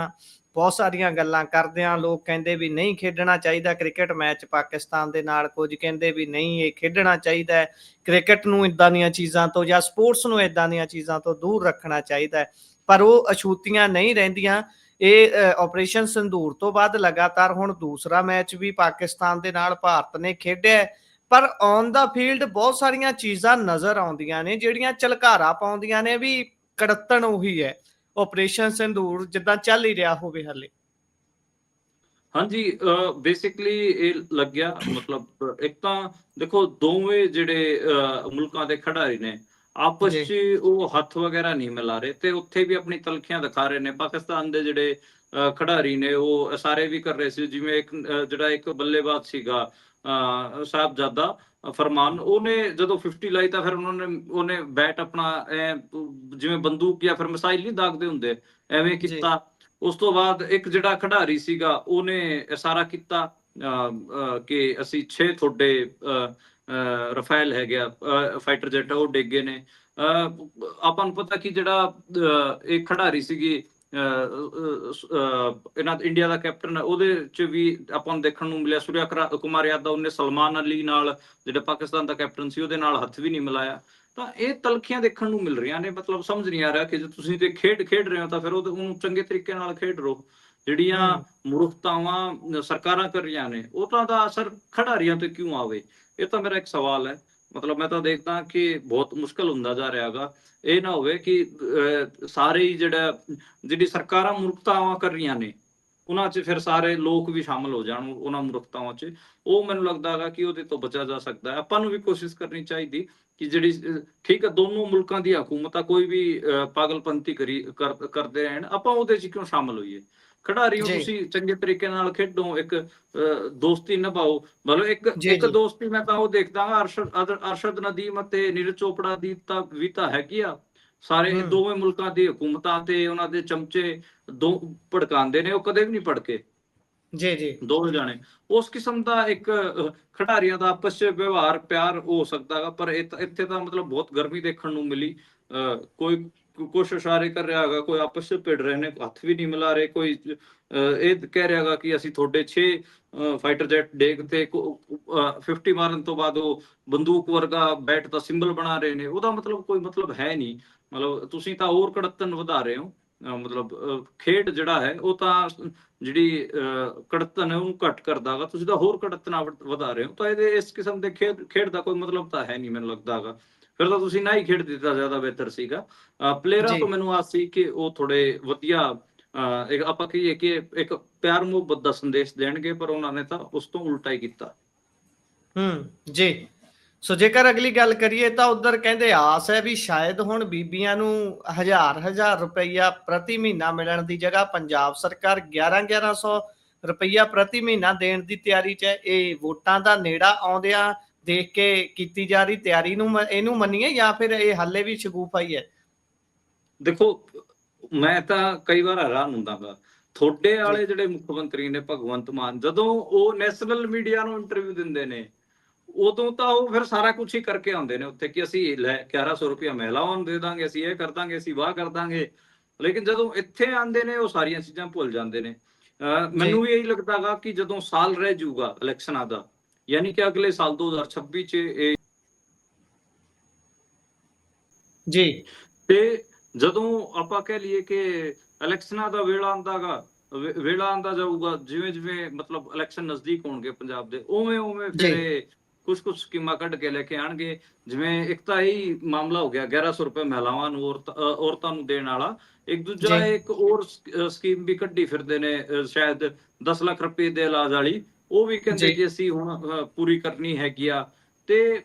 ਬਹੁਤ ਸਾਰੀਆਂ ਗੱਲਾਂ ਕਰਦਿਆਂ ਲੋਕ ਕਹਿੰਦੇ ਵੀ ਨਹੀਂ ਖੇਡਣਾ ਚਾਹੀਦਾ ਕ੍ਰਿਕਟ ਮੈਚ ਪਾਕਿਸਤਾਨ ਦੇ ਨਾਲ, ਕੁਝ ਕਹਿੰਦੇ ਵੀ ਨਹੀਂ ਇਹ ਖੇਡਣਾ ਚਾਹੀਦਾ ਹੈ, ਕ੍ਰਿਕਟ ਨੂੰ ਇੱਦਾਂ ਦੀਆਂ ਚੀਜ਼ਾਂ ਤੋਂ ਜਾਂ ਸਪੋਰਟਸ ਨੂੰ ਇੱਦਾਂ ਦੀਆਂ ਚੀਜ਼ਾਂ ਤੋਂ ਦੂਰ ਰੱਖਣਾ ਚਾਹੀਦਾ ਹੈ। ਪਰ ਉਹ ਅਛੂਤੀਆਂ ਨਹੀਂ ਰਹਿੰਦੀਆਂ। ਇਹ ਆਪਰੇਸ਼ਨ ਸੰਦੂਰ ਤੋਂ ਬਾਅਦ ਲਗਾਤਾਰ ਹੁਣ ਦੂਸਰਾ ਮੈਚ ਵੀ ਪਾਕਿਸਤਾਨ ਦੇ ਨਾਲ ਭਾਰਤ ਨੇ ਖੇਡਿਆ, ਪਰ ਔਨ ਦਾ ਫੀਲਡ ਬਹੁਤ ਸਾਰੀਆਂ ਚੀਜ਼ਾਂ ਨਜ਼ਰ ਆਉਂਦੀਆਂ ਨੇ ਜਿਹੜੀਆਂ ਝਲਕਾਰਾ ਪਾਉਂਦੀਆਂ ਨੇ ਵੀ ਕੜੱਤਣ ਉਹੀ ਹੈ, ਆਪਰੇਸ਼ਨ ਸੰਦੂਰ ਜਿੱਦਾਂ ਚੱਲ ਹੀ ਰਿਹਾ ਹੋਵੇ ਹਾਲੇ। ਹਾਂਜੀ, ਬੇਸਿਕਲੀ ਇਹ ਲੱਗਿਆ, ਮਤਲਬ ਇੱਕ ਤਾਂ ਦੇਖੋ ਦੋਵੇਂ ਜਿਹੜੇ ਮੁਲਕਾਂ ਦੇ ਖਿਡਾਰੀ ਨੇ ਆਪਸ 'ਚ ਉਹ ਹੱਥ ਵਗੈਰਾ ਨਹੀਂ ਮਿਲਾ ਰਹੇ ਤੇ ਉੱਥੇ ਵੀ ਆਪਣੀ ਤਲਖੀਆਂ ਦਿਖਾ ਰਹੇ ਨੇ। ਪਾਕਿਸਤਾਨ ਦੇ ਜਿਹੜੇ ਖਿਡਾਰੀ ਨੇ ਉਹ ਇਸ਼ਾਰੇ ਵੀ ਕਰ ਰਹੇ ਸੀ। ਜਿਵੇਂ ਜਿਹੜਾ ਇੱਕ ਬੱਲੇਬਾਜ਼ ਸੀਗਾ ਸਾਹਿਬਜ਼ਾਦਾ ਫਰਮਾਨ, ਉਹਨੇ ਜਦੋਂ 50 ਲਾਈ ਤਾਂ ਫਿਰ ਉਹਨੇ ਬੈਟ ਆਪਣਾ ਜਿਵੇਂ ਬੰਦੂਕ ਜਾਂ ਫਿਰ ਮਿਸਾਈਲ ਨਹੀਂ ਦਾਗਦੇ ਹੁੰਦੇ, ਐਵੇਂ ਕੀਤਾ। ਉਸ ਤੋਂ ਬਾਅਦ ਇੱਕ ਜਿਹੜਾ ਖਿਡਾਰੀ ਸੀਗਾ ਉਹਨੇ ਇਸ਼ਾਰਾ ਕੀਤਾ ਕਿ ਅਸੀਂ 6 ਤੁਹਾਡੇ ਰਫੇਲ ਹੈਗੇ ਆ ਫਾਈਟਰ ਜੈਟ, ਉਹ ਡਿੱਗੇ ਨੇ। ਆਪਾਂ ਨੂੰ ਪਤਾ ਕਿ ਜਿਹੜਾ ਇੱਕ ਖਿਡਾਰੀ ਸੀਗੀ ਇਹਨਾਂ ਇੰਡੀਆ ਦਾ ਕੈਪਟਨ, ਉਹਦੇ ਚ ਵੀ ਆਪਾਂ ਨੂੰ ਦੇਖਣ ਨੂੰ ਮਿਲਿਆ ਸੂਰਿਆ ਕੁਮਾਰ ਯਾਦਵ, ਉਹਨੇ ਸਲਮਾਨ ਅਲੀ ਨਾਲ, ਜਿਹੜਾ ਪਾਕਿਸਤਾਨ ਦਾ ਕੈਪਟਨ ਸੀ, ਉਹਦੇ ਨਾਲ ਹੱਥ ਵੀ ਨਹੀਂ ਮਿਲਾਇਆ। ਤਾਂ ਇਹ ਤਲਖੀਆਂ ਦੇਖਣ ਨੂੰ ਮਿਲ ਰਹੀਆਂ ਨੇ। ਮਤਲਬ ਸਮਝ ਨਹੀਂ ਆ ਰਿਹਾ ਕਿ ਜੇ ਤੁਸੀਂ ਤੇ ਖੇਡ ਰਹੇ ਹੋ ਤਾਂ ਫਿਰ ਉਹਨੂੰ ਚੰਗੇ ਤਰੀਕੇ ਨਾਲ ਖੇਡ ਰਹੋ। ਜਿਹੜੀਆਂ ਮੂਰਖਤਾਵਾਂ ਸਰਕਾਰਾਂ ਕਰ ਰਹੀਆਂ ਨੇ ਉਹਨਾਂ ਦਾ ਅਸਰ ਖਿਡਾਰੀਆਂ ਤੇ ਕਿਉਂ ਆਵੇ, ਇਹ ਤਾਂ ਮੇਰਾ ਇੱਕ ਸਵਾਲ ਹੈ। ਮਤਲਬ ਮੈਂ ਤਾਂ ਦੇਖਦਾ ਕਿ ਬਹੁਤ ਮੁਸ਼ਕਲ ਹੁੰਦਾ ਜਾ ਰਿਹਾ ਹੈਗਾ। ਇਹ ਨਾ ਹੋਵੇ ਕਿ ਸਾਰੇ ਹੀ ਜਿਹੜੀ ਸਰਕਾਰਾਂ ਮੂਰਖਤਾਵਾਂ ਕਰ ਰਹੀਆਂ ਨੇ ਉਹਨਾਂ 'ਚ ਫਿਰ ਸਾਰੇ ਲੋਕ ਵੀ ਸ਼ਾਮਲ ਹੋ ਜਾਣ ਉਹਨਾਂ ਮੂਰਖਤਾਵਾਂ 'ਚ। ਉਹ ਮੈਨੂੰ ਲੱਗਦਾ ਹੈਗਾ ਕਿ ਉਹਦੇ ਤੋਂ ਬਚਿਆ ਜਾ ਸਕਦਾ ਹੈ। ਆਪਾਂ ਨੂੰ ਵੀ ਕੋਸ਼ਿਸ਼ ਕਰਨੀ ਚਾਹੀਦੀ ਕਿ ਜਿਹੜੀ ਠੀਕ ਹੈ ਦੋਨੋਂ ਮੁਲਕਾਂ ਦੀ ਹਕੂਮਤਾਂ ਕੋਈ ਵੀ ਪਾਗਲਪੰਤੀ ਕਰਦੇ ਰਹਿਣ, ਆਪਾਂ ਉਹਦੇ 'ਚ ਕਿਉਂ ਸ਼ਾਮਲ ਹੋਈਏ। ਖਿਡਾਰੀਓ ਤੁਸੀਂ ਚੰਗੇ ਤਰੀਕੇ ਨਾਲ ਖੇਡੋ, ਇੱਕ ਦੋਸਤੀ ਨਿਭਾਓ। ਮਤਲਬ ਇੱਕ ਦੋਸਤੀ ਮੈਂ ਤਾਂ ਉਹ ਦੇਖਦਾ ਹਾਂ ਅਰਸ਼ਦ ਨਦੀਮ ਅਤੇ ਨੀਰਜ ਚੋਪੜਾ ਦੀ ਤਾਂ ਵੀ ਤਾਂ ਹੈਗੀ ਆ। ਸਾਰੇ ਦੋਵੇਂ ਮੁਲਕਾਂ ਦੀ ਹਕੂਮਤਾਂ ਤੇ ਉਹਨਾਂ ਦੇ ਚਮਚੇ ਭੜਕਾਉਂਦੇ ਨੇ, ਉਹ ਕਦੇ ਵੀ ਨਹੀਂ ਭੜਕੇ। ਦੋਵੇਂ ਜਾਣੇ ਉਸ ਕਿਸਮ ਦਾ ਇੱਕ ਖਿਡਾਰੀਆਂ ਦਾ ਆਪਸ 'ਚ ਵਿਵਹਾਰ ਪਿਆਰ ਹੋ ਸਕਦਾ ਹੈਗਾ। ਪਰ ਇੱਥੇ ਤਾਂ ਮਤਲਬ ਬਹੁਤ ਗਰਮੀ ਦੇਖਣ ਨੂੰ ਮਿਲੀ। ਕੋਈ ਕੁਛ ਇਸ਼ਾਰੇ ਕਰ ਰਿਹਾ ਹੈਗਾ, ਕੋਈ ਆਪਸ 'ਚ ਭਿੜ ਰਹੇ ਨੇ, ਹੱਥ ਵੀ ਨਹੀਂ ਮਿਲਾ ਰਹੇ। ਕੋਈ ਇਹ ਕਹਿ ਰਿਹਾ ਹੈਗਾ ਕਿ ਅਸੀਂ ਤੁਹਾਡੇ 6 ਫਾਈਟਰ ਜੈਟ ਡੇਗ ਤੇ 50 ਮਾਰਨ ਤੋਂ ਬਾਅਦ ਉਹ ਬੰਦੂਕ ਵਰਗਾ ਬੈਟ ਦਾ ਸਿੰਬਲ ਬਣਾ ਰਹੇ ਨੇ। ਉਹਦਾ ਮਤਲਬ ਕੋਈ ਮਤਲਬ ਹੈ ਨਹੀਂ। ਮਤਲਬ ਤੁਸੀਂ ਤਾਂ ਹੋਰ ਕੜੱਤਣ ਵਧਾ ਰਹੇ ਹੋ। ਮਤਲਬ ਖੇਡ ਜਿਹੜਾ ਹੈ ਉਹ ਤਾਂ ਜਿਹੜੀ ਕੜੱਤਣ ਹੈ ਉਹਨੂੰ ਘੱਟ ਕਰਦਾ ਹੈਗਾ, ਤੁਸੀਂ ਤਾਂ ਹੋਰ ਕੜੱਤਣਾ ਵਧਾ ਰਹੇ ਹੋ। ਤਾਂ ਇਸ ਕਿਸਮ ਦੇ ਖੇਡ ਦਾ ਕੋਈ ਮਤਲਬ ਤਾਂ ਹੈ ਨਹੀਂ ਮੈਨੂੰ ਲੱਗਦਾ ਹੈਗਾ। ਫਿਰ ਤਾਂ ਤੁਸੀਂ ਨਾ ਹੀ ਖੇਡ ਦਿੱਤਾ ਜ਼ਿਆਦਾ ਬਿਹਤਰ ਸੀਗਾ। ਪਲੇਅਰਾਂ ਤੋਂ ਮੈਨੂੰ ਆਸ ਸੀ ਕਿ ਉਹ ਥੋੜੇ ਵਧੀਆ ਆਪਾਂ ਕਹੀਏ ਕਿ ਇੱਕ ਪਿਆਰ ਮੁਹੱਬਤ ਦਾ ਸੰਦੇਸ਼ ਦੇਣਗੇ, ਪਰ ਉਹਨਾਂ ਨੇ ਤਾਂ ਉਸ ਤੋਂ ਉਲਟਾ ਹੀ ਕੀਤਾ। ਜੀ ਸੋ ਜੇਕਰ ਅਗਲੀ ਗੱਲ ਕਰੀਏ ਤਾਂ ਉਧਰ ਕਹਿੰਦੇ ਆਸ ਹੈ ਵੀ ਸ਼ਾਇਦ ਹੁਣ ਬੀਬੀਆਂ ਨੂੰ 1000 ਰੁਪਈਆ ਪ੍ਰਤੀ ਮਹੀਨਾ ਮਿਲਣ ਦੀ ਜਗ੍ਹਾ ਪੰਜਾਬ ਸਰਕਾਰ 1100 ਰੁਪਈਆ ਪ੍ਰਤੀ ਮਹੀਨਾ ਦੇਣ ਦੀ ਤਿਆਰੀ 'ਚ ਹੈ। ਇਹ ਵੋਟਾਂ ਦਾ ਨੇੜਾ ਆਉਂਦਿਆਂ ਦੇਖ ਕੇ ਕੀਤੀ ਜਾ ਰਹੀ ਤਿਆਰੀ ਨੂੰ ਇਹਨੂੰ ਮੰਨੀਏ ਜਾਂ ਫਿਰ ਇਹ ਹਾਲੇ ਵੀ ਸ਼ਗੂਫਾਈ ਹੈ? ਦੇਖੋ ਮੈਂ ਤਾਂ ਕਈ ਵਾਰ ਹੈਰਾਨ ਹੁੰਦਾ ਗਾ, ਤੁਹਾਡੇ ਵਾਲੇ ਜਿਹੜੇ ਮੁੱਖ ਮੰਤਰੀ ਨੇ ਭਗਵੰਤ ਮਾਨ, ਜਦੋਂ ਉਹ ਨੈਸ਼ਨਲ ਮੀਡੀਆ ਨੂੰ ਇੰਟਰਵਿਊ ਦਿੰਦੇ ਨੇ ਉਦੋਂ ਤਾਂ ਉਹ ਫਿਰ ਸਾਰਾ ਕੁਝ ਹੀ ਕਰਕੇ ਆਉਂਦੇ ਨੇ ਉੱਥੇ ਕਿ ਅਸੀਂ 1100 ਰੁਪਇਆ ਮਹਿਲਾਵਾਂ ਨੂੰ ਦੇ ਦਾਂਗੇ, ਅਸੀਂ ਇਹ ਕਰ ਦਾਂਗੇ, ਅਸੀਂ ਵਾਹ ਕਰ ਦਾਂਗੇ। ਲੇਕਿਨ ਜਦੋਂ ਇੱਥੇ ਆਉਂਦੇ ਨੇ ਉਹ ਸਾਰੀਆਂ ਚੀਜ਼ਾਂ ਭੁੱਲ ਜਾਂਦੇ ਨੇ। ਮੈਨੂੰ ਵੀ ਇਹੀ ਲੱਗਦਾਗਾ ਕਿ ਜਦੋਂ ਸਾਲ ਰਹਿ ਜਾਊਗਾ ਇਲੈਕਸ਼ਨਾਂ ਦਾ, ਯਾਨੀ ਕਿ ਅਗਲੇ ਸਾਲ 2026 ਚ ਇਹ ਜੀ ਤੇ ਜਦੋਂ ਆਪਾਂ ਕਹਿ ਲਈਏ ਕਿ ਇਲੈਕਸ਼ਨਾਂ ਦਾ ਵੇਲਾ ਆਂਦਾ ਜਾਊਗਾ, ਜਿਵੇਂ ਜਿਵੇਂ ਮਤਲਬ ਇਲੈਕਸ਼ਨ ਨਜ਼ਦੀਕ ਹੋਣਗੇ ਪੰਜਾਬ ਦੇ, ਉਵੇਂ ਉਵੇਂ ਫਿਰ ਇਹ ਕੁਝ ਸਕੀਮਾਂ ਕੱਢ ਕੇ ਲੈ ਕੇ ਆਣਗੇ। ਜਿਵੇਂ ਇੱਕ ਤਾਂ ਇਹੀ ਮਾਮਲਾ ਹੋ ਗਿਆ 1100 ਰੁਪਏ ਮਹਿਲਾਵਾਂ ਨੂੰ, ਔਰਤਾਂ ਨੂੰ ਦੇਣ ਵਾਲਾ। ਇੱਕ ਦੂਜਾ ਇੱਕ ਹੋਰ ਸਕੀਮ ਵੀ ਕੱਢੀ ਫਿਰਦੇ ਨੇ, ਸ਼ਾਇਦ 10 ਲੱਖ ਰੁਪਏ ਦੇ ਇਲਾਜ ਵਾਲੀ, ਉਹ ਵੀ ਕਹਿੰਦੇ ਕਿ ਅਸੀਂ ਹੁਣ ਪੂਰੀ ਕਰਨੀ ਹੈਗੀ ਆ। ਤੇ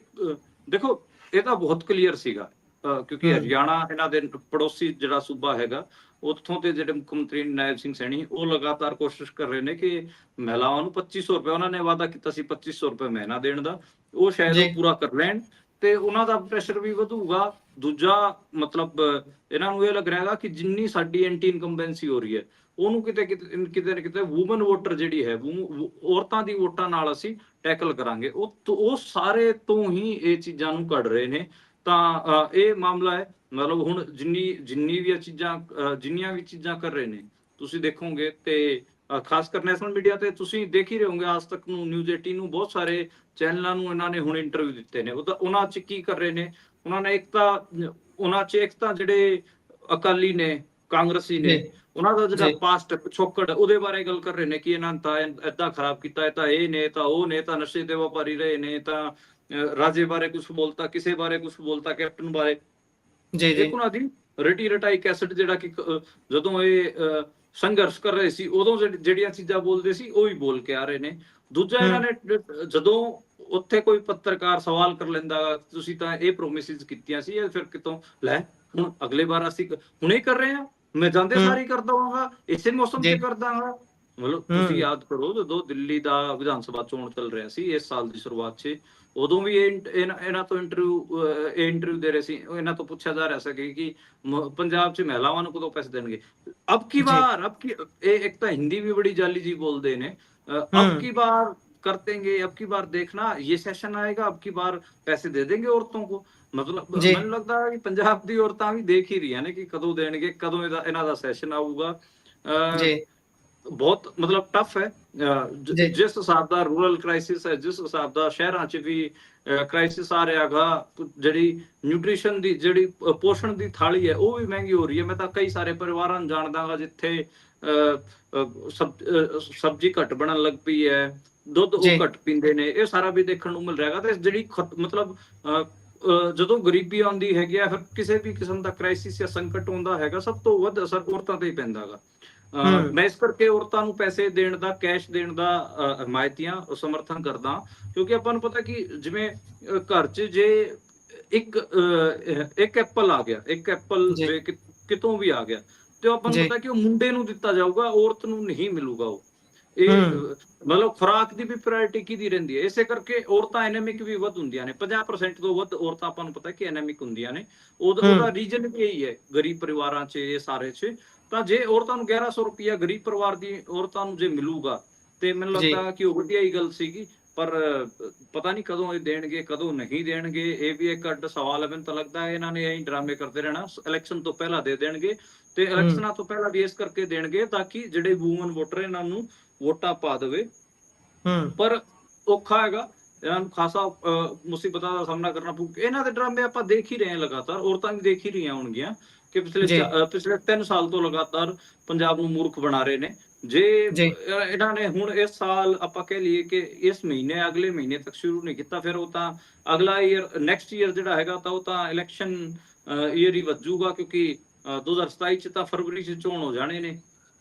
ਦੇਖੋ ਇਹ ਤਾਂ ਬਹੁਤ ਕਲੀਅਰ ਸੀਗਾ, ਕਿਉਂਕਿ ਹਰਿਆਣਾ ਇਹਨਾਂ ਦੇ ਪੜੋਸੀ ਜਿਹੜਾ ਸੂਬਾ ਹੈਗਾ, ਉੱਥੋਂ ਦੇ ਜਿਹੜੇ ਮੁੱਖ ਮੰਤਰੀ ਨਾਇਬ ਸਿੰਘ ਸੈਣੀ, ਉਹ ਲਗਾਤਾਰ ਕੋਸ਼ਿਸ਼ ਕਰ ਰਹੇ ਨੇ ਕਿ ਮਹਿਲਾਵਾਂ ਨੂੰ 2500 ਰੁਪਏ, ਉਹਨਾਂ ਨੇ ਵਾਅਦਾ ਕੀਤਾ ਸੀ 2500 ਰੁਪਏ ਮਹੀਨਾ ਦੇਣ ਦਾ, ਉਹ ਸ਼ਾਇਦ ਉਹ ਪੂਰਾ ਕਰ ਲੈਣ ਤੇ ਉਹਨਾਂ ਦਾ ਪ੍ਰੈਸ਼ਰ ਵੀ ਵਧੂਗਾ। ਦੂਜਾ ਮਤਲਬ ਇਹਨਾਂ ਨੂੰ ਇਹ ਲੱਗ ਰਿਹਾ ਹੈਗਾ ਕਿ ਜਿੰਨੀ ਸਾਡੀ ਐਂਟੀ ਇਨਕੰਬੈਂਸੀ ਹੋ ਰਹੀ ਹੈ, ਉਹਨੂੰ ਕਿਤੇ ਕਿਤੇ ਨਾ ਕਿਤੇ ਵੂਮਨ ਵੋਟਰ ਜਿਹੜੀ ਹੈ, ਔਰਤਾਂ ਦੀ ਵੋਟਾਂ ਨਾਲ ਅਸੀਂ ਟੈਕਲ ਕਰਾਂਗੇ। ਉਹ ਸਾਰੇ ਤੋਂ ਹੀ ਇਹ ਚੀਜ਼ਾਂ ਨੂੰ ਕੱਢ ਰਹੇ ਨੇ। ਤਾਂ ਇਹ ਮਾਮਲਾ ਹੈ, ਮਤਲਬ ਹੁਣ ਜਿੰਨੀਆਂ ਵੀ ਚੀਜ਼ਾਂ ਕਰ ਰਹੇ ਨੇ, ਤੁਸੀਂ ਦੇਖੋਗੇ ਤੇ ਖਾਸ ਕਰ ਨੈਸ਼ਨਲ ਮੀਡੀਆ ਤੇ ਤੁਸੀਂ ਦੇਖ ਹੀ ਰਹੇ ਹੋਗੇ, ਆਜ ਤੱਕ ਨੂੰ, ਨਿਊਜ਼ 18 ਨੂੰ, ਬਹੁਤ ਸਾਰੇ ਚੈਨਲਾਂ ਨੂੰ ਇਹਨਾਂ ਨੇ ਹੁਣ ਇੰਟਰਵਿਊ ਦਿੱਤੇ ਨੇ। ਉਹਨਾਂ 'ਚ ਕੀ ਕਰ ਰਹੇ ਨੇ, ਉਹਨਾਂ 'ਚ ਇੱਕ ਤਾਂ ਜਿਹੜੇ ਅਕਾਲੀ ਨੇ, ਕਾਂਗਰਸੀ ਨੇ, ਉਹਨਾਂ ਦਾ ਜਿਹੜਾ ਪਾਸਟ ਪਿਛੋਕੜ, ਉਹਦੇ ਬਾਰੇ ਗੱਲ ਕਰ ਰਹੇ ਨੇ ਕਿ ਇਹਨਾਂ ਨੇ ਤਾਂ ਏਦਾਂ ਖਰਾਬ ਕੀਤਾ, ਇਹ ਤਾਂ ਇਹ ਨੇ, ਤਾਂ ਉਹ ਨੇ, ਤਾਂ ਨਸ਼ੇ ਦੇ ਵਪਾਰੀ ਰਹੇ ਨੇ, ਤਾਂ ਰਾਜੇ ਬਾਰੇ ਕੁਝ ਬੋਲਤਾ, ਕਿਸੇ ਬਾਰੇ ਕੁਝ ਬੋਲਤਾ, ਕੈਪਟਨ ਬਾਰੇ। ਇੱਕ ਉਹਨਾਂ ਦੀ ਰਟੀ ਰਟਾਈ ਕੈਸਟ, ਜਿਹੜਾ ਕਿ ਜਦੋਂ ਇਹ ਸੰਘਰਸ਼ ਕਰ ਰਹੇ ਸੀ ਉਦੋਂ ਜਿਹੜੀਆਂ ਚੀਜ਼ਾਂ ਬੋਲਦੇ ਸੀ ਉਹ ਹੀ ਬੋਲ ਕੇ ਆ ਰਹੇ ਨੇ। ਦੂਜਾ ਇਹਨਾਂ ਨੇ ਜਦੋਂ ਉੱਥੇ ਕੋਈ ਪੱਤਰਕਾਰ ਸਵਾਲ ਕਰ ਲੈਂਦਾ, ਤੁਸੀਂ ਤਾਂ ਇਹ ਪ੍ਰੋਮਿਸਿਸ ਕੀਤੀਆਂ ਸੀ, ਇਹ ਫਿਰ ਕਿਤੋਂ ਲੈ, ਹੁਣ ਅਗਲੇ ਵਾਰ ਅਸੀਂ ਹੁਣੇ ਕਰ ਰਹੇ ਹਾਂ, ਮੈਂ ਜਾਂਦੇ ਸਾਰੀ ਕਰ ਦਵਾਂਗਾ, ਇਸੇ ਮੌਸਮ 'ਚ ਕਰ ਦਾਂਗਾ। ਮਤਲਬ ਤੁਸੀਂ ਯਾਦ ਕਰੋ, ਜਦੋਂ ਦਿੱਲੀ ਦਾ ਵਿਧਾਨ ਸਭਾ ਚੋਣ ਚੱਲ ਰਿਹਾ ਸੀ ਇਸ ਸਾਲ ਦੀ ਸ਼ੁਰੂਆਤ 'ਚ, ਉਦੋਂ ਵੀ ਇਹਨਾਂ ਤੋਂ ਇੰਟਰਵਿਊ ਦੇ ਰਹੇ ਸੀ, ਇਹਨਾਂ ਤੋਂ ਪੁੱਛਿਆ ਜਾ ਰਿਹਾ ਸੀ ਕਿ ਪੰਜਾਬ 'ਚ ਮਹਿਲਾਵਾਂ ਨੂੰ ਕਦੋਂ ਪੈਸੇ ਦੇਣਗੇ। ਅਬ ਕੀ ਬਾਰ ਇਹ ਇੱਕ ਤਾਂ ਹਿੰਦੀ ਵੀ ਬੜੀ ਜਾਲੀ ਜੀ ਬੋਲਦੇ ਨੇ, ਅਬ ਕੀ ਬਾਰ कर देंगे, अब की बार देखना ये सेशन आएगा, अब की बार पैसे दे देंगे औरतों को। मतलब ਮੈਨੂੰ ਲੱਗਦਾ ਹੈ ਕਿ ਪੰਜਾਬ ਦੀ ਔਰਤਾਂ ਵੀ ਦੇਖ ਹੀ ਰਹੀਆਂ ਨੇ ਕਿ ਕਦੋਂ ਦੇਣਗੇ, ਕਦੋਂ ਇਹਨਾਂ ਦਾ ਸੈਸ਼ਨ ਆਊਗਾ। ਬਹੁਤ ਮਤਲਬ ਟਫ ਹੈ। ਜਿਸ ਹਿਸਾਬ ਦਾ ਰੂਰਲ ਕ੍ਰਾਈਸਿਸ ਹੈ, ਜਿਸ ਹਿਸਾਬ ਦਾ ਸ਼ਹਿਰਾਂ 'ਚ ਵੀ ਕ੍ਰਾਈਸਿਸ ਆ ਰਿਹਾ ਗਾ, ਜਿਹੜੀ ਨਿਊਟ੍ਰੀਸ਼ਨ ਦੀ, ਜਿਹੜੀ ਪੋਸ਼ਣ ਦੀ ਥਾਲੀ ਹੈ, ਉਹ ਵੀ ਮਹਿੰਗੀ ਹੋ ਰਹੀ ਹੈ। ਮੈਂ ਤਾਂ ਕਈ ਸਾਰੇ ਪਰਿਵਾਰਾਂ ਨੂੰ ਜਾਣਦਾ ਗਾ ਜਿੱਥੇ ਸਬਜ਼ੀ ਘੱਟ ਬਣਨ ਲੱਗ ਪਈ ਹੈ, ਦੁੱਧ ਉਹ ਘੱਟ ਪੀਂਦੇ ਨੇ, ਇਹ ਸਾਰਾ ਵੀ ਦੇਖਣ ਨੂੰ ਮਿਲ ਰਿਹਾ ਹੈਗਾ। ਤੇ ਜਿਹੜੀ ਮਤਲਬ ਜਦੋਂ ਗਰੀਬੀ ਆਉਂਦੀ ਹੈਗੀ ਆ, ਫਿਰ ਕਿਸੇ ਵੀ ਕਿਸਮ ਦਾ ਕ੍ਰਾਈਸਿਸ ਜਾਂ ਸੰਕਟ ਆਉਂਦਾ ਹੈਗਾ, ਸਭ ਤੋਂ ਵੱਧ ਅਸਰ ਔਰਤਾਂ ਤੇ ਹੀ ਪੈਂਦਾ ਗਾ। ਮੈਂ ਇਸ ਕਰਕੇ ਔਰਤਾਂ ਨੂੰ ਪੈਸੇ ਦੇਣ ਦਾ, ਕੈਸ਼ ਦੇਣ ਦਾ ਹਮਾਇਤੀਆਂ ਸਮਰਥਨ ਕਰਦਾ, ਕਿਉਂਕਿ ਆਪਾਂ ਨੂੰ ਪਤਾ ਕਿ ਜਿਵੇਂ ਘਰ 'ਚ ਜੇ ਇੱਕ ਐਪਲ ਆ ਗਿਆ, ਇੱਕ ਐਪਲ ਜੇ ਕਿਤੋਂ ਵੀ ਆ ਗਿਆ, ਤੇ ਆਪਾਂ ਨੂੰ ਪਤਾ ਕਿ ਉਹ ਮੁੰਡੇ ਨੂੰ ਦਿੱਤਾ ਜਾਊਗਾ, ਔਰਤ ਨੂੰ ਨਹੀਂ ਮਿਲੂਗਾ। ਉਹ ਇਹ ਮਤਲਬ ਖੁਰਾਕ ਦੀ ਵੀ ਪ੍ਰਾਇੋਰਟੀ ਕਿਹਦੀ ਰਹਿੰਦੀ ਹੈ। ਇਸੇ ਕਰਕੇ ਔਰਤਾਂ ਐਨੇਮਿਕ ਵੀ ਵੱਧ ਹੁੰਦੀਆਂ ਨੇ, 50% ਤੋਂ ਵੱਧ ਔਰਤਾਂ ਆਪਾਂ ਨੂੰ ਪਤਾ ਕਿ ਐਨੇਮਿਕ ਹੁੰਦੀਆਂ ਨੇ। ਉਹਦਾ ਰੀਜਨ ਵੀ ਇਹੀ ਹੈ, ਗਰੀਬ ਪਰਿਵਾਰਾਂ 'ਚ, ਇਹ ਸਾਰੇ 'ਚ। ਤਾਂ ਜੇ ਔਰਤਾਂ ਨੂੰ 1100 ਰੁਪਇਆ ਗਰੀਬ ਪਰਿਵਾਰ ਦੀ ਔਰਤਾਂ ਨੂੰ ਜੇ ਮਿਲੂਗਾ, ਤੇ ਮੈਨੂੰ ਲੱਗਦਾ ਕਿ ਉਹ ਵਧੀਆ ਹੀ ਗੱਲ ਸੀਗੀ। ਪਰ ਪਤਾ ਨਹੀਂ ਕਦੋਂ ਇਹ ਦੇਣਗੇ, ਕਦੋਂ ਨਹੀਂ ਦੇਣਗੇ, ਇਹ ਵੀ ਇੱਕ ਅੱਡ ਸਵਾਲ ਹੈ। ਮੈਨੂੰ ਤਾਂ ਲੱਗਦਾ ਹੈ ਇਹਨਾਂ ਨੇ ਇਹੀ ਡਰਾਮੇ ਕਰਦੇ ਰਹਿਣਾ, ਇਲੈਕਸ਼ਨ ਤੋਂ ਪਹਿਲਾਂ ਦੇ ਦੇਣਗੇ, ਤੇ ਇਲੈਕਸ਼ਨਾਂ ਤੋਂ ਪਹਿਲਾਂ ਵੀ ਇਸ ਕਰਕੇ ਦੇਣਗੇ ਤਾਂ ਕਿ ਜਿਹੜੇ ਵੂਮਨ ਵੋਟਰ ਇਹਨਾਂ ਨੂੰ ਵੋਟਾਂ ਪਾ ਦੇਵੇ। ਪਰ ਔਖਾ ਹੈਗਾ, ਇਹਨਾਂ ਨੂੰ ਖਾਸਾ ਮੁਸੀਬਤਾਂ ਦਾ ਸਾਹਮਣਾ ਕਰਨਾ ਪਊ। ਇਹਨਾਂ ਦੇ ਡਰਾਮੇ ਆਪਾਂ ਦੇਖ ਹੀ ਰਹੇ ਹਾਂ ਲਗਾਤਾਰ, ਔਰਤਾਂ ਵੀ ਦੇਖ ਹੀ ਰਹੀਆਂ ਹੋਣਗੀਆਂ ਕਿ ਪਿਛਲੇ 3 ਸਾਲ ਤੋਂ ਲਗਾਤਾਰ ਪੰਜਾਬ ਨੂੰ ਮੂਰਖ ਬਣਾ ਰਹੇ ਨੇ। ਜੇ ਇਹਨਾਂ ਨੇ ਹੁਣ ਇਸ ਸਾਲ ਆਪਾਂ ਕਹਿ ਲਈਏ ਕਿ ਇਸ ਮਹੀਨੇ, ਅਗਲੇ ਮਹੀਨੇ ਤੱਕ ਸ਼ੁਰੂ ਨਹੀਂ ਕੀਤਾ, ਫਿਰ ਉਹ ਤਾਂ ਅਗਲਾ ਈਅਰ, ਨੈਕਸਟ ਈਅਰ ਜਿਹੜਾ ਹੈਗਾ, ਤਾਂ ਉਹ ਤਾਂ ਇਲੈਕਸ਼ਨ ਈਅਰ ਹੀ ਵੱਜੂਗਾ, ਕਿਉਂਕਿ 2027 ਚ ਤਾਂ ਫਰਵਰੀ ਚ ਚੋਣ ਹੋ ਜਾਣੇ ਨੇ।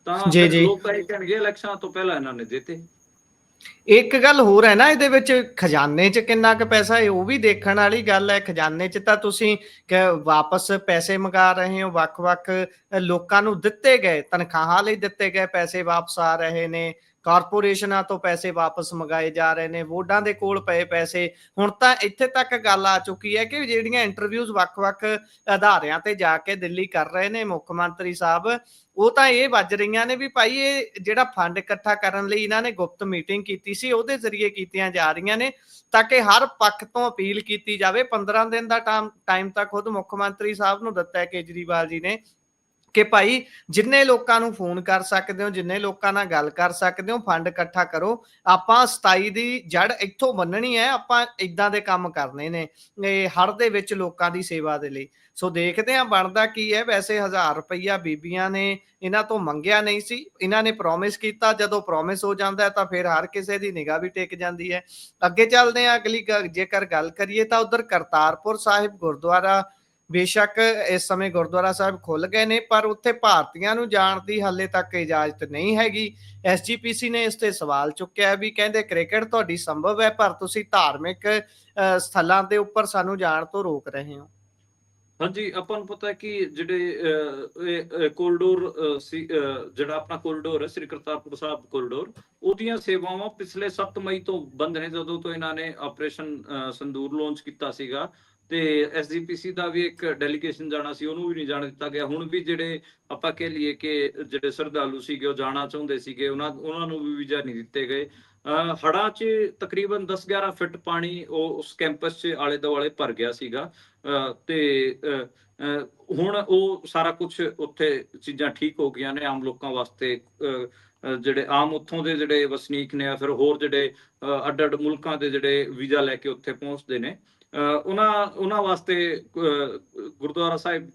ਤਾਂ ਲੋਕ ਤਾਂ ਇਹ ਕਹਿਣਗੇ ਇਲੈਕਸ਼ਨਾਂ ਤੋਂ ਪਹਿਲਾਂ ਇਹਨਾਂ ਨੇ ਦਿੱਤੇ। ਇੱਕ ਗੱਲ ਹੋਰ ਹੈ ਨਾ, ਇਹਦੇ ਵਿੱਚ ਖਜ਼ਾਨੇ 'ਚ ਕਿੰਨਾ ਕੁ ਪੈਸਾ ਹੈ, ਉਹ ਵੀ ਦੇਖਣ ਵਾਲੀ ਗੱਲ ਹੈ। ਖਜ਼ਾਨੇ 'ਚ ਤਾਂ ਤੁਸੀਂ ਵਾਪਸ ਪੈਸੇ ਮੰਗਾ ਰਹੇ ਹੋ, ਵੱਖ-ਵੱਖ ਲੋਕਾਂ ਨੂੰ ਦਿੱਤੇ ਗਏ, ਤਨਖਾਹਾਂ ਲਈ ਦਿੱਤੇ ਗਏ ਪੈਸੇ ਵਾਪਸ ਆ ਰਹੇ ਨੇ, ਕਾਰਪੋਰੇਸ਼ਨਾਂ ਤੋਂ ਪੈਸੇ ਵਾਪਸ ਮੰਗਾਏ ਜਾ ਰਹੇ ਨੇ, ਬੋਰਡਾਂ ਦੇ ਕੋਲ ਪਏ ਪੈਸੇ। ਹੁਣ ਤਾਂ ਇੱਥੇ ਤੱਕ ਗੱਲ ਆ ਚੁੱਕੀ ਹੈ ਕਿ ਜਿਹੜੀਆਂ ਇੰਟਰਵਿਊਜ਼ ਵੱਖ-ਵੱਖ ਅਦਾਰਿਆਂ ਤੇ ਜਾ ਕੇ ਦਿੱਲੀ ਕਰ ਰਹੇ ਨੇ ਮੁੱਖ ਮੰਤਰੀ ਸਾਹਿਬ, ਉਹ ਤਾਂ ਇਹ ਵੱਜ ਰਹੀਆਂ ਨੇ ਵੀ ਭਾਈ ਇਹ ਜਿਹੜਾ ਫੰਡ ਇਕੱਠਾ ਕਰਨ ਲਈ ਇਹਨਾਂ ਨੇ ਗੁਪਤ ਮੀਟਿੰਗ ਕੀਤੀ ਸੀ, ਉਹਦੇ ਜ਼ਰੀਏ ਕੀਤੀਆਂ ਜਾ ਰਹੀਆਂ ਨੇ, ਤਾਂ ਕਿ ਹਰ ਪੱਖ ਤੋਂ ਅਪੀਲ ਕੀਤੀ ਜਾਵੇ। 15 ਦਿਨ ਦਾ ਟਾਈਮ ਤਾਂ ਖੁਦ ਮੁੱਖ ਮੰਤਰੀ ਸਾਹਿਬ ਨੂੰ ਦਿੱਤਾ ਹੈ ਕੇਜਰੀਵਾਲ ਜੀ ਨੇ, ਕਿ ਭਾਈ ਜਿੰਨੇ ਲੋਕਾਂ ਨੂੰ ਫੋਨ ਕਰ ਸਕਦੇ ਹੋ, ਜਿੰਨੇ ਲੋਕਾਂ ਨਾਲ ਗੱਲ ਕਰ ਸਕਦੇ ਹੋ, ਫੰਡ ਇਕੱਠਾ ਕਰੋ, ਆਪਾਂ 27 ਦੀ ਜੜ ਇੱਥੋਂ ਬੰਨਣੀ ਹੈ, ਆਪਾਂ ਇਦਾਂ ਦੇ ਕੰਮ ਕਰਨੇ ਨੇ ਇਹ ਹੜ੍ਹ ਦੇ ਵਿੱਚ ਲੋਕਾਂ ਦੀ ਸੇਵਾ ਦੇ ਲਈ। ਸੋ ਦੇਖਦੇ ਹਾਂ ਬਣਦਾ ਕੀ ਹੈ। ਵੈਸੇ 1000 ਰੁਪਈਆ ਬੀਬੀਆਂ ਨੇ ਇਹਨਾਂ ਤੋਂ ਮੰਗਿਆ ਨਹੀਂ ਸੀ, ਇਹਨਾਂ ਨੇ ਪ੍ਰੋਮਿਸ ਕੀਤਾ, ਜਦੋਂ ਪ੍ਰੋਮਿਸ ਹੋ ਜਾਂਦਾ ਹੈ ਤਾਂ ਫਿਰ ਹਰ ਕਿਸੇ ਦੀ ਨਿਗਾਹ ਵੀ ਟਿਕ ਜਾਂਦੀ ਹੈ। ਅੱਗੇ ਚੱਲਦੇ ਹਾਂ, ਅਗਲੀ ਜੇਕਰ ਗੱਲ ਕਰੀਏ ਤਾਂ ਉਧਰ ਕਰਤਾਰਪੁਰ ਸਾਹਿਬ ਗੁਰਦੁਆਰਾ, ਬੇਸ਼ੱਕ ਇਸ ਸਮੇਂ ਗੁਰਦੁਆਰਾ ਸਾਹਿਬ ਖੁੱਲ ਗਏ ਨੇ, ਪਰ ਉੱਥੇ ਭਾਰਤੀਆਂ ਨੂੰ ਜਾਣ ਦੀ ਹਾਲੇ ਤੱਕ ਇਜਾਜ਼ਤ ਨਹੀਂ ਹੈਗੀ। SGPC ਨੇ ਇਸ ਤੇ ਸਵਾਲ ਚੁੱਕਿਆ ਵੀ ਕਹਿੰਦੇ ਕ੍ਰਿਕਟ ਤੁਹਾਡੀ ਸੰਭਵ ਹੈ, ਪਰ ਤੁਸੀਂ ਧਾਰਮਿਕ ਸਥਲਾਂ ਦੇ ਉੱਪਰ ਸਾਨੂੰ ਜਾਣ ਤੋਂ ਰੋਕ ਰਹੇ ਹੋ। ਹਾਂਜੀ, ਆਪਾਂ ਨੂੰ ਪਤਾ ਹੈ ਕਿ ਜਿਹੜੇ ਕੋਰੀਡੋਰ ਸੀ, ਜਿਹੜਾ ਆਪਣਾ ਕੋਰੀਡੋਰ ਹੈ, ਸ੍ਰੀ ਕਰਤਾਰਪੁਰ ਸਾਹਿਬ ਕੋਰੀਡੋਰ, ਉਹਦੀਆਂ ਸੇਵਾਵਾਂ ਪਿਛਲੇ 7 ਮਈ ਤੋਂ ਬੰਦ ਨੇ, ਜਦੋਂ ਤੋਂ ਇਹਨਾਂ ਨੇ ਆਪਰੇਸ਼ਨ ਸੰਦੂਰ ਲਾਂਚ ਕੀਤਾ ਸੀਗਾ। ਤੇ SGPC ਦਾ ਵੀ ਇੱਕ ਡੈਲੀਗੇਸ਼ਨ ਜਾਣਾ ਸੀ, ਉਹਨੂੰ ਵੀ ਨਹੀਂ ਜਾਣ ਦਿੱਤਾ ਗਿਆ। ਹੁਣ ਵੀ ਜਿਹੜੇ ਆਪਾਂ ਕਹਿ ਲਈਏ ਕਿ ਜਿਹੜੇ ਸ਼ਰਧਾਲੂ ਸੀਗੇ ਉਹ ਜਾਣਾ ਚਾਹੁੰਦੇ ਸੀਗੇ, ਉਹਨਾਂ ਨੂੰ ਵੀ ਵੀਜ਼ਾ ਨਹੀਂ ਦਿੱਤੇ ਗਏ। ਹੜ੍ਹਾਂ 'ਚ ਤਕਰੀਬਨ 10-11 ਫਿਟ ਪਾਣੀ ਉਸ ਕੈਂਪਸ 'ਚ ਆਲੇ ਦੁਆਲੇ ਭਰ ਗਿਆ ਸੀਗਾ। ਤੇ ਹੁਣ ਉਹ ਸਾਰਾ ਕੁਝ ਉੱਥੇ ਚੀਜ਼ਾਂ ਠੀਕ ਹੋ ਗਈਆਂ ਨੇ ਆਮ ਲੋਕਾਂ ਵਾਸਤੇ। ਜਿਹੜੇ ਆਮ ਉੱਥੋਂ ਦੇ ਜਿਹੜੇ ਵਸਨੀਕ ਨੇ, ਫਿਰ ਹੋਰ ਜਿਹੜੇ ਅੱਡ-ਅੱਡ ਮੁਲਕਾਂ ਦੇ ਜਿਹੜੇ ਵੀਜ਼ਾ ਲੈ ਕੇ ਉੱਥੇ ਪਹੁੰਚਦੇ ਨੇ, ਉਹਨਾਂ ਵਾਸਤੇ ਗੁਰਦੁਆਰਾ ਸਾਹਿਬ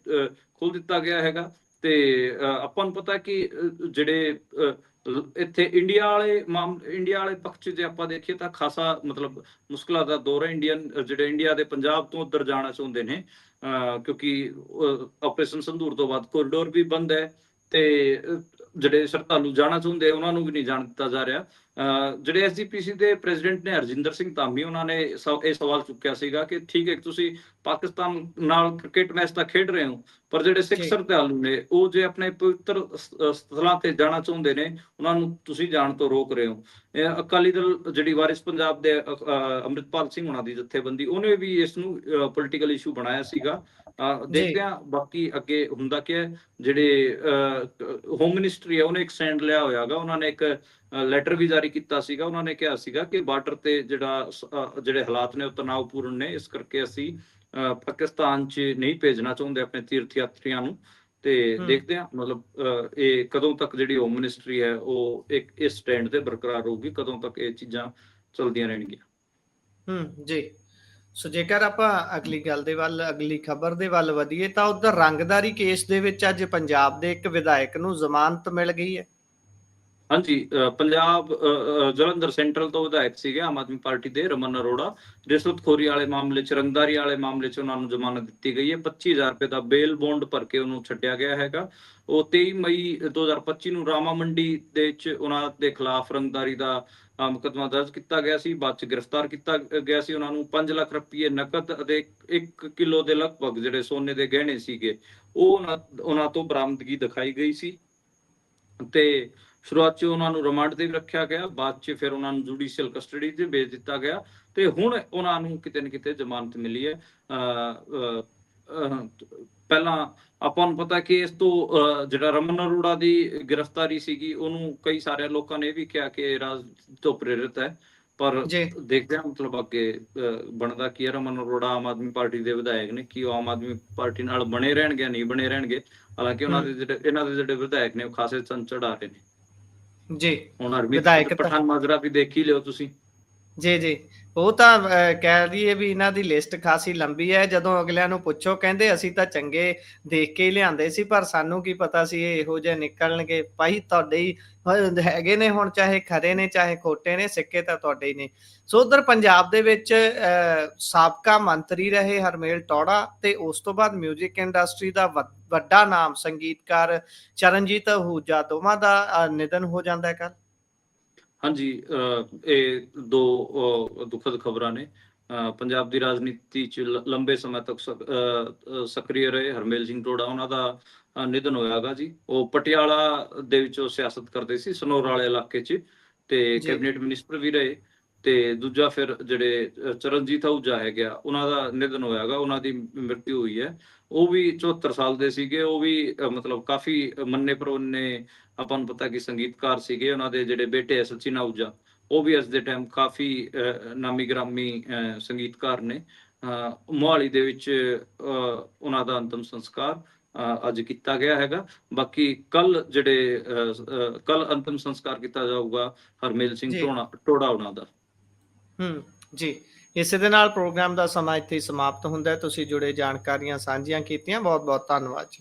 ਖੋਲ ਦਿੱਤਾ ਗਿਆ ਹੈਗਾ। ਤੇ ਆਪਾਂ ਨੂੰ ਪਤਾ ਕਿ ਜਿਹੜੇ ਇੱਥੇ ਇੰਡੀਆ ਵਾਲੇ ਪੱਖ 'ਚ ਜੇ ਆਪਾਂ ਦੇਖੀਏ ਤਾਂ ਖਾਸਾ ਮਤਲਬ ਮੁਸ਼ਕਲਾਂ ਦਾ ਦੌਰ ਹੈ। ਜਿਹੜੇ ਇੰਡੀਆ ਦੇ ਪੰਜਾਬ ਤੋਂ ਉੱਧਰ ਜਾਣਾ ਚਾਹੁੰਦੇ ਨੇ, ਕਿਉਂਕਿ ਆਪਰੇਸ਼ਨ ਸੰਦੂਰ ਤੋਂ ਬਾਅਦ ਕੋਰੀਡੋਰ ਵੀ ਬੰਦ ਹੈ, ਤੇ ਜਿਹੜੇ ਸ਼ਰਧਾਲੂ ਜਾਣਾ ਚਾਹੁੰਦੇ ਉਹਨਾਂ ਨੂੰ ਵੀ ਨਹੀਂ ਜਾਣ ਦਿੱਤਾ ਜਾ ਰਿਹਾ। ਜਿਹੜੇ SGPC ਦੇ ਪ੍ਰੈਜ਼ੀਡੈਂਟ ਨੇ ਹਰਜਿੰਦਰ ਸਿੰਘ ਧਾਮੀ, ਉਹਨਾਂ ਨੇ ਇਹ ਸਵਾਲ ਚੁੱਕਿਆ ਸੀਗਾ ਕਿ ਠੀਕ ਹੈ, ਤੁਸੀਂ ਪਾਕਿਸਤਾਨ ਨਾਲ ਕ੍ਰਿਕਟ ਮੈਚ ਤਾਂ ਖੇਡ ਰਹੇ ਹੋ, ਪਰ ਜਿਹੜੇ ਸਿੱਖ ਸ਼ਰਧਾਲੂ ਨੇ ਉਹ ਜੇ ਆਪਣੇ ਪਵਿੱਤਰ ਸਥਲਾਂ ਤੇ ਜਾਣਾ ਚਾਹੁੰਦੇ ਨੇ, ਉਹਨਾਂ ਨੂੰ ਤੁਸੀਂ ਜਾਣ ਤੋਂ ਰੋਕ ਰਹੇ ਹੋ। ਅਕਾਲੀ ਦਲ ਜਿਹੜੀ ਵਾਰਿਸ ਪੰਜਾਬ ਦੇ ਅੰਮ੍ਰਿਤਪਾਲ ਸਿੰਘ ਉਹਨਾਂ ਦੀ ਜਥੇਬੰਦੀ, ਉਹਨੇ ਵੀ ਇਸ ਨੂੰ ਪੋਲੀਟੀਕਲ ਇਸ਼ੂ ਬਣਾਇਆ ਸੀਗਾ। ਦੇਖਦੇ ਹਾਂ ਬਾਕੀ ਅੱਗੇ ਹੁੰਦਾ ਕੀ ਹੈ। ਜਿਹੜੇ ਹੋਮ ਮਿਨਿਸਟਰੀ ਹੈ, ਉਹਨੇ ਇੱਕ ਸਟੈਂਡ ਲਿਆ ਹੋਇਆ ਹੈਗਾ। ਉਹਨਾਂ ਨੇ ਇੱਕ ਲੈਟਰ ਵੀ ਜਾਰੀ ਕੀਤਾ ਸੀਗਾ। ਉਹਨਾਂ ਨੇ ਕਿਹਾ ਸੀਗਾ ਕਿ ਬਾਰਡਰ ਤੇ ਜਿਹੜੇ ਹਾਲਾਤ ਨੇ ਉਹ ਤਣਾਅਪੂਰਨ ਨੇ, ਇਸ ਕਰਕੇ ਅਸੀਂ ਪਾਕਿਸਤਾਨ 'ਚ ਨਹੀਂ ਭੇਜਣਾ ਚਾਹੁੰਦੇ ਆਪਣੇ ਤੀਰਥ ਯਾਤਰੀਆਂ ਨੂੰ। ਤੇ ਦੇਖਦੇ ਹਾਂ ਮਤਲਬ ਇਹ ਕਦੋਂ ਤੱਕ ਜਿਹੜੀ ਹੋਮ ਮਿਨਿਸਟਰੀ ਹੈ ਉਹ ਇਸ ਸਟੈਂਡ ਤੇ ਬਰਕਰਾਰ ਹੋਊਗੀ, ਕਦੋਂ ਤੱਕ ਇਹ ਚੀਜ਼ਾਂ ਚਲਦੀਆਂ ਰਹਿਣਗੀਆਂ। ਜੀ। ਸੋ ਜੇਕਰ ਆਪਾਂ ਅਗਲੀ ਗੱਲ ਦੇ ਵੱਲ, ਅਗਲੀ ਖਬਰ ਦੇ ਵੱਲ ਵਧੀਏ ਤਾਂ ਉਧਰ ਰੰਗਦਾਰੀ ਕੇਸ ਦੇ ਵਿੱਚ ਅੱਜ ਪੰਜਾਬ ਦੇ ਇੱਕ ਵਿਧਾਇਕ ਨੂੰ ਜ਼ਮਾਨਤ ਮਿਲ ਗਈ ਹੈ। ਹਾਂਜੀ, ਪੰਜਾਬ ਜਲੰਧਰ ਸੈਂਟਰਲ ਤੋਂ ਵਿਧਾਇਕ ਸੀਗੇ ਆਮ ਆਦਮੀ ਪਾਰਟੀ ਦੇ ਰਮਨ ਅਰੋੜਾ। ਰਿਸ਼ਵਤਖੋਰੀ ਵਾਲੇ ਮਾਮਲੇ 'ਚ, ਰੰਗਦਾਰੀ ਵਾਲੇ ਮਾਮਲੇ 'ਚ ਉਹਨਾਂ ਨੂੰ ਜ਼ਮਾਨਤ ਦਿੱਤੀ ਗਈ ਹੈ। 25,000 ਰੁਪਏ ਦਾ ਬੇਲ ਬੌਂਡ ਭਰ ਕੇ ਉਹਨੂੰ ਛੱਡਿਆ ਗਿਆ ਹੈਗਾ। ਉਹ 23 ਮਈ 2025 ਨੂੰ ਰਾਮਾ ਮੰਡੀ ਦੇ ਵਿੱਚ ਉਹਨਾਂ ਦੇ ਖਿਲਾਫ ਰੰਗਦਾਰੀ ਦਾ ਮੁਕੱਦਮਾ ਦਰਜ ਕੀਤਾ ਗਿਆ ਸੀ। ਬਾਅਦ 'ਚ ਗ੍ਰਿਫਤਾਰ ਕੀਤਾ ਗਿਆ ਸੀ ਉਹਨਾਂ ਨੂੰ। 5 ਲੱਖ ਰੁਪਏ ਨਕਦ ਅਤੇ 1 ਕਿਲੋ ਦੇ ਲਗਭਗ ਜਿਹੜੇ ਸੋਨੇ ਦੇ ਗਹਿਣੇ ਸੀਗੇ, ਉਹ ਉਹਨਾਂ ਤੋਂ ਬਰਾਮਦਗੀ ਦਿਖਾਈ ਗਈ ਸੀ। ਤੇ ਸ਼ੁਰੂਆਤ 'ਚ ਉਹਨਾਂ ਨੂੰ ਰਿਮਾਂਡ ਤੇ ਵੀ ਰੱਖਿਆ ਗਿਆ, ਬਾਅਦ 'ਚ ਫਿਰ ਉਹਨਾਂ ਨੂੰ ਜੁਡੀਸ਼ੀਅਲ ਕਸਟਡੀ 'ਚ ਭੇਜ ਦਿੱਤਾ ਗਿਆ, ਤੇ ਹੁਣ ਉਹਨਾਂ ਨੂੰ ਕਿਤੇ ਨਾ ਕਿਤੇ ਜ਼ਮਾਨਤ ਮਿਲੀ ਹੈ। ਪਹਿਲਾਂ ਆਪਾਂ ਨੂੰ ਪਤਾ ਕਿ ਇਸ ਤੋਂ ਜਿਹੜਾ ਰਮਨ ਅਰੋੜਾ ਦੀ ਗ੍ਰਿਫਤਾਰੀ ਸੀਗੀ, ਉਹਨੂੰ ਕਈ ਸਾਰੇ ਲੋਕਾਂ ਨੇ ਵੀ ਕਿਹਾ ਕਿ ਰਾਜਨੀਤੀ ਤੋਂ ਪ੍ਰੇਰਿਤ ਹੈ, ਪਰ ਦੇਖਦੇ ਹਾਂ ਮਤਲਬ ਅੱਗੇ ਬਣਦਾ ਕੀ ਹੈ। ਰਮਨ ਅਰੋੜਾ ਆਮ ਆਦਮੀ ਪਾਰਟੀ ਦੇ ਵਿਧਾਇਕ ਨੇ, ਕੀ ਉਹ ਆਮ ਆਦਮੀ ਪਾਰਟੀ ਨਾਲ ਬਣੇ ਰਹਿਣਗੇ, ਨਹੀਂ ਬਣੇ ਰਹਿਣਗੇ। ਹਾਲਾਂਕਿ ਇਹਨਾਂ ਦੇ ਜਿਹੜੇ ਵਿਧਾਇਕ ਨੇ ਉਹ ਖਾਸੇ ਚੰਨ ਚੜਾ ਰਹੇ ਨੇ। ਜੀ, ਹੁਣ ਹਰਮੀਤ ਪਠਾਨ ਮਾਜਰਾ ਵੀ ਦੇਖ ਹੀ ਲਿਓ ਤੁਸੀਂ। ਜੀ, ਉਹ ਤਾਂ ਕਹਿ ਲਈਏ ਵੀ ਇਹਨਾਂ ਦੀ ਲਿਸਟ ਖਾਸੀ ਲੰਬੀ ਹੈ। ਜਦੋਂ ਅਗਲਿਆਂ ਨੂੰ ਪੁੱਛੋ ਕਹਿੰਦੇ ਅਸੀਂ ਤਾਂ ਚੰਗੇ ਦੇਖ ਕੇ ਹੀ ਲਿਆਂਦੇ ਸੀ, ਪਰ ਸਾਨੂੰ ਕੀ ਪਤਾ ਸੀ ਇਹ ਇਹੋ ਜਿਹੇ ਨਿਕਲਣਗੇ। ਭਾਈ ਤੁਹਾਡੇ ਹੀ ਹੈਗੇ ਨੇ, ਹੁਣ ਚਾਹੇ ਖਰੇ ਨੇ ਚਾਹੇ ਖੋਟੇ ਨੇ, ਸਿੱਕੇ ਤਾਂ ਤੁਹਾਡੇ ਹੀ ਨੇ। ਸੋ ਉਧਰ ਪੰਜਾਬ ਦੇ ਵਿੱਚ ਸਾਬਕਾ ਮੰਤਰੀ ਰਹੇ ਹਰਮੇਲ ਟੌਹੜਾ, ਤੇ ਉਸ ਤੋਂ ਬਾਅਦ ਮਿਊਜ਼ਿਕ ਇੰਡਸਟਰੀ ਦਾ ਵੱਡਾ ਨਾਮ ਸੰਗੀਤਕਾਰ ਚਰਨਜੀਤ ਅਹੂਜਾ, ਦੋਵਾਂ ਦਾ ਨਿਧਨ ਹੋ ਜਾਂਦਾ ਹੈ ਕੱਲ੍ਹ। ਹਾਂਜੀ, ਇਹ ਦੋ ਦੁਖਦ ਖਬਰਾਂ ਨੇ। ਪੰਜਾਬ ਦੀ ਰਾਜਨੀਤੀ 'ਚ ਲੰਬੇ ਸਮੇਂ ਤੱਕ ਸਕਰੀਏ ਰਹੇ ਹਰਮੇਲ ਸਿੰਘ ਟੌਹੜਾ, ਉਹਨਾਂ ਦਾ ਨਿਧਨ ਹੋਇਆਗਾ ਜੀ। ਉਹ ਪਟਿਆਲਾ ਦੇ ਵਿੱਚ ਉਹ ਸਿਆਸਤ ਕਰਦੇ ਸੀ, ਸਨੌਰ ਵਾਲੇ ਇਲਾਕੇ 'ਚ, ਤੇ ਕੈਬਨਿਟ ਮਿਨਿਸਟਰ ਵੀ ਰਹੇ। ਤੇ ਦੂਜਾ ਫਿਰ ਜਿਹੜੇ ਚਰਨਜੀਤ ਅਹੂਜਾ ਹੈਗਾ, ਉਹਨਾਂ ਦਾ ਨਿਧਨ ਹੋਇਆਗਾ, ਉਹਨਾਂ ਦੀ ਮ੍ਰਿਤੂ ਹੋਈ ਹੈ। ਉਹ ਵੀ 74 ਸਾਲ ਦੇ ਸੀਗੇ। ਉਹ ਵੀ ਮਤਲਬ ਕਾਫੀ ਮੰਨੇ ਪ੍ਰਮੰਨੇ, ਆਪਾਂ ਨੂੰ ਪਤਾ ਕਿ ਸੰਗੀਤਕਾਰ ਸੀਗੇ। ਉਹਨਾਂ ਦੇ ਜਿਹੜੇ ਬੇਟੇ ਹੈ ਸਚਿਨ ਅਹੂਜਾ, ਉਹ ਵੀ ਅੱਜ ਦੇ ਟਾਈਮ ਕਾਫੀ ਨਾਮੀ ਗ੍ਰਾਮੀ ਸੰਗੀਤਕਾਰ ਨੇ। ਮੋਹਾਲੀ ਦੇ ਵਿੱਚ ਉਹਨਾਂ ਦਾ ਅੰਤਮ ਸੰਸਕਾਰ ਅੱਜ ਕੀਤਾ ਗਿਆ ਹੈਗਾ। ਬਾਕੀ ਕੱਲ ਜਿਹੜੇ ਕੱਲ ਅੰਤਿਮ ਸੰਸਕਾਰ ਕੀਤਾ ਜਾਊਗਾ ਹਰਮੇਲ ਸਿੰਘ ਜੀ ਟੋੜਾ ਉਹਨਾਂ ਦਾ। ਜੀ, ਇਸੇ ਦੇ ਨਾਲ ਪ੍ਰੋਗਰਾਮ ਦਾ ਸਮਾਂ ਇੱਥੇ ਹੀ ਸਮਾਪਤ ਹੁੰਦਾ ਹੈ। ਤੁਸੀਂ ਜੁੜੇ ਜਾਣਕਾਰੀਆਂ ਸਾਂਝੀਆਂ ਕੀਤੀਆਂ, ਬਹੁਤ ਬਹੁਤ ਧੰਨਵਾਦ ਜੀ।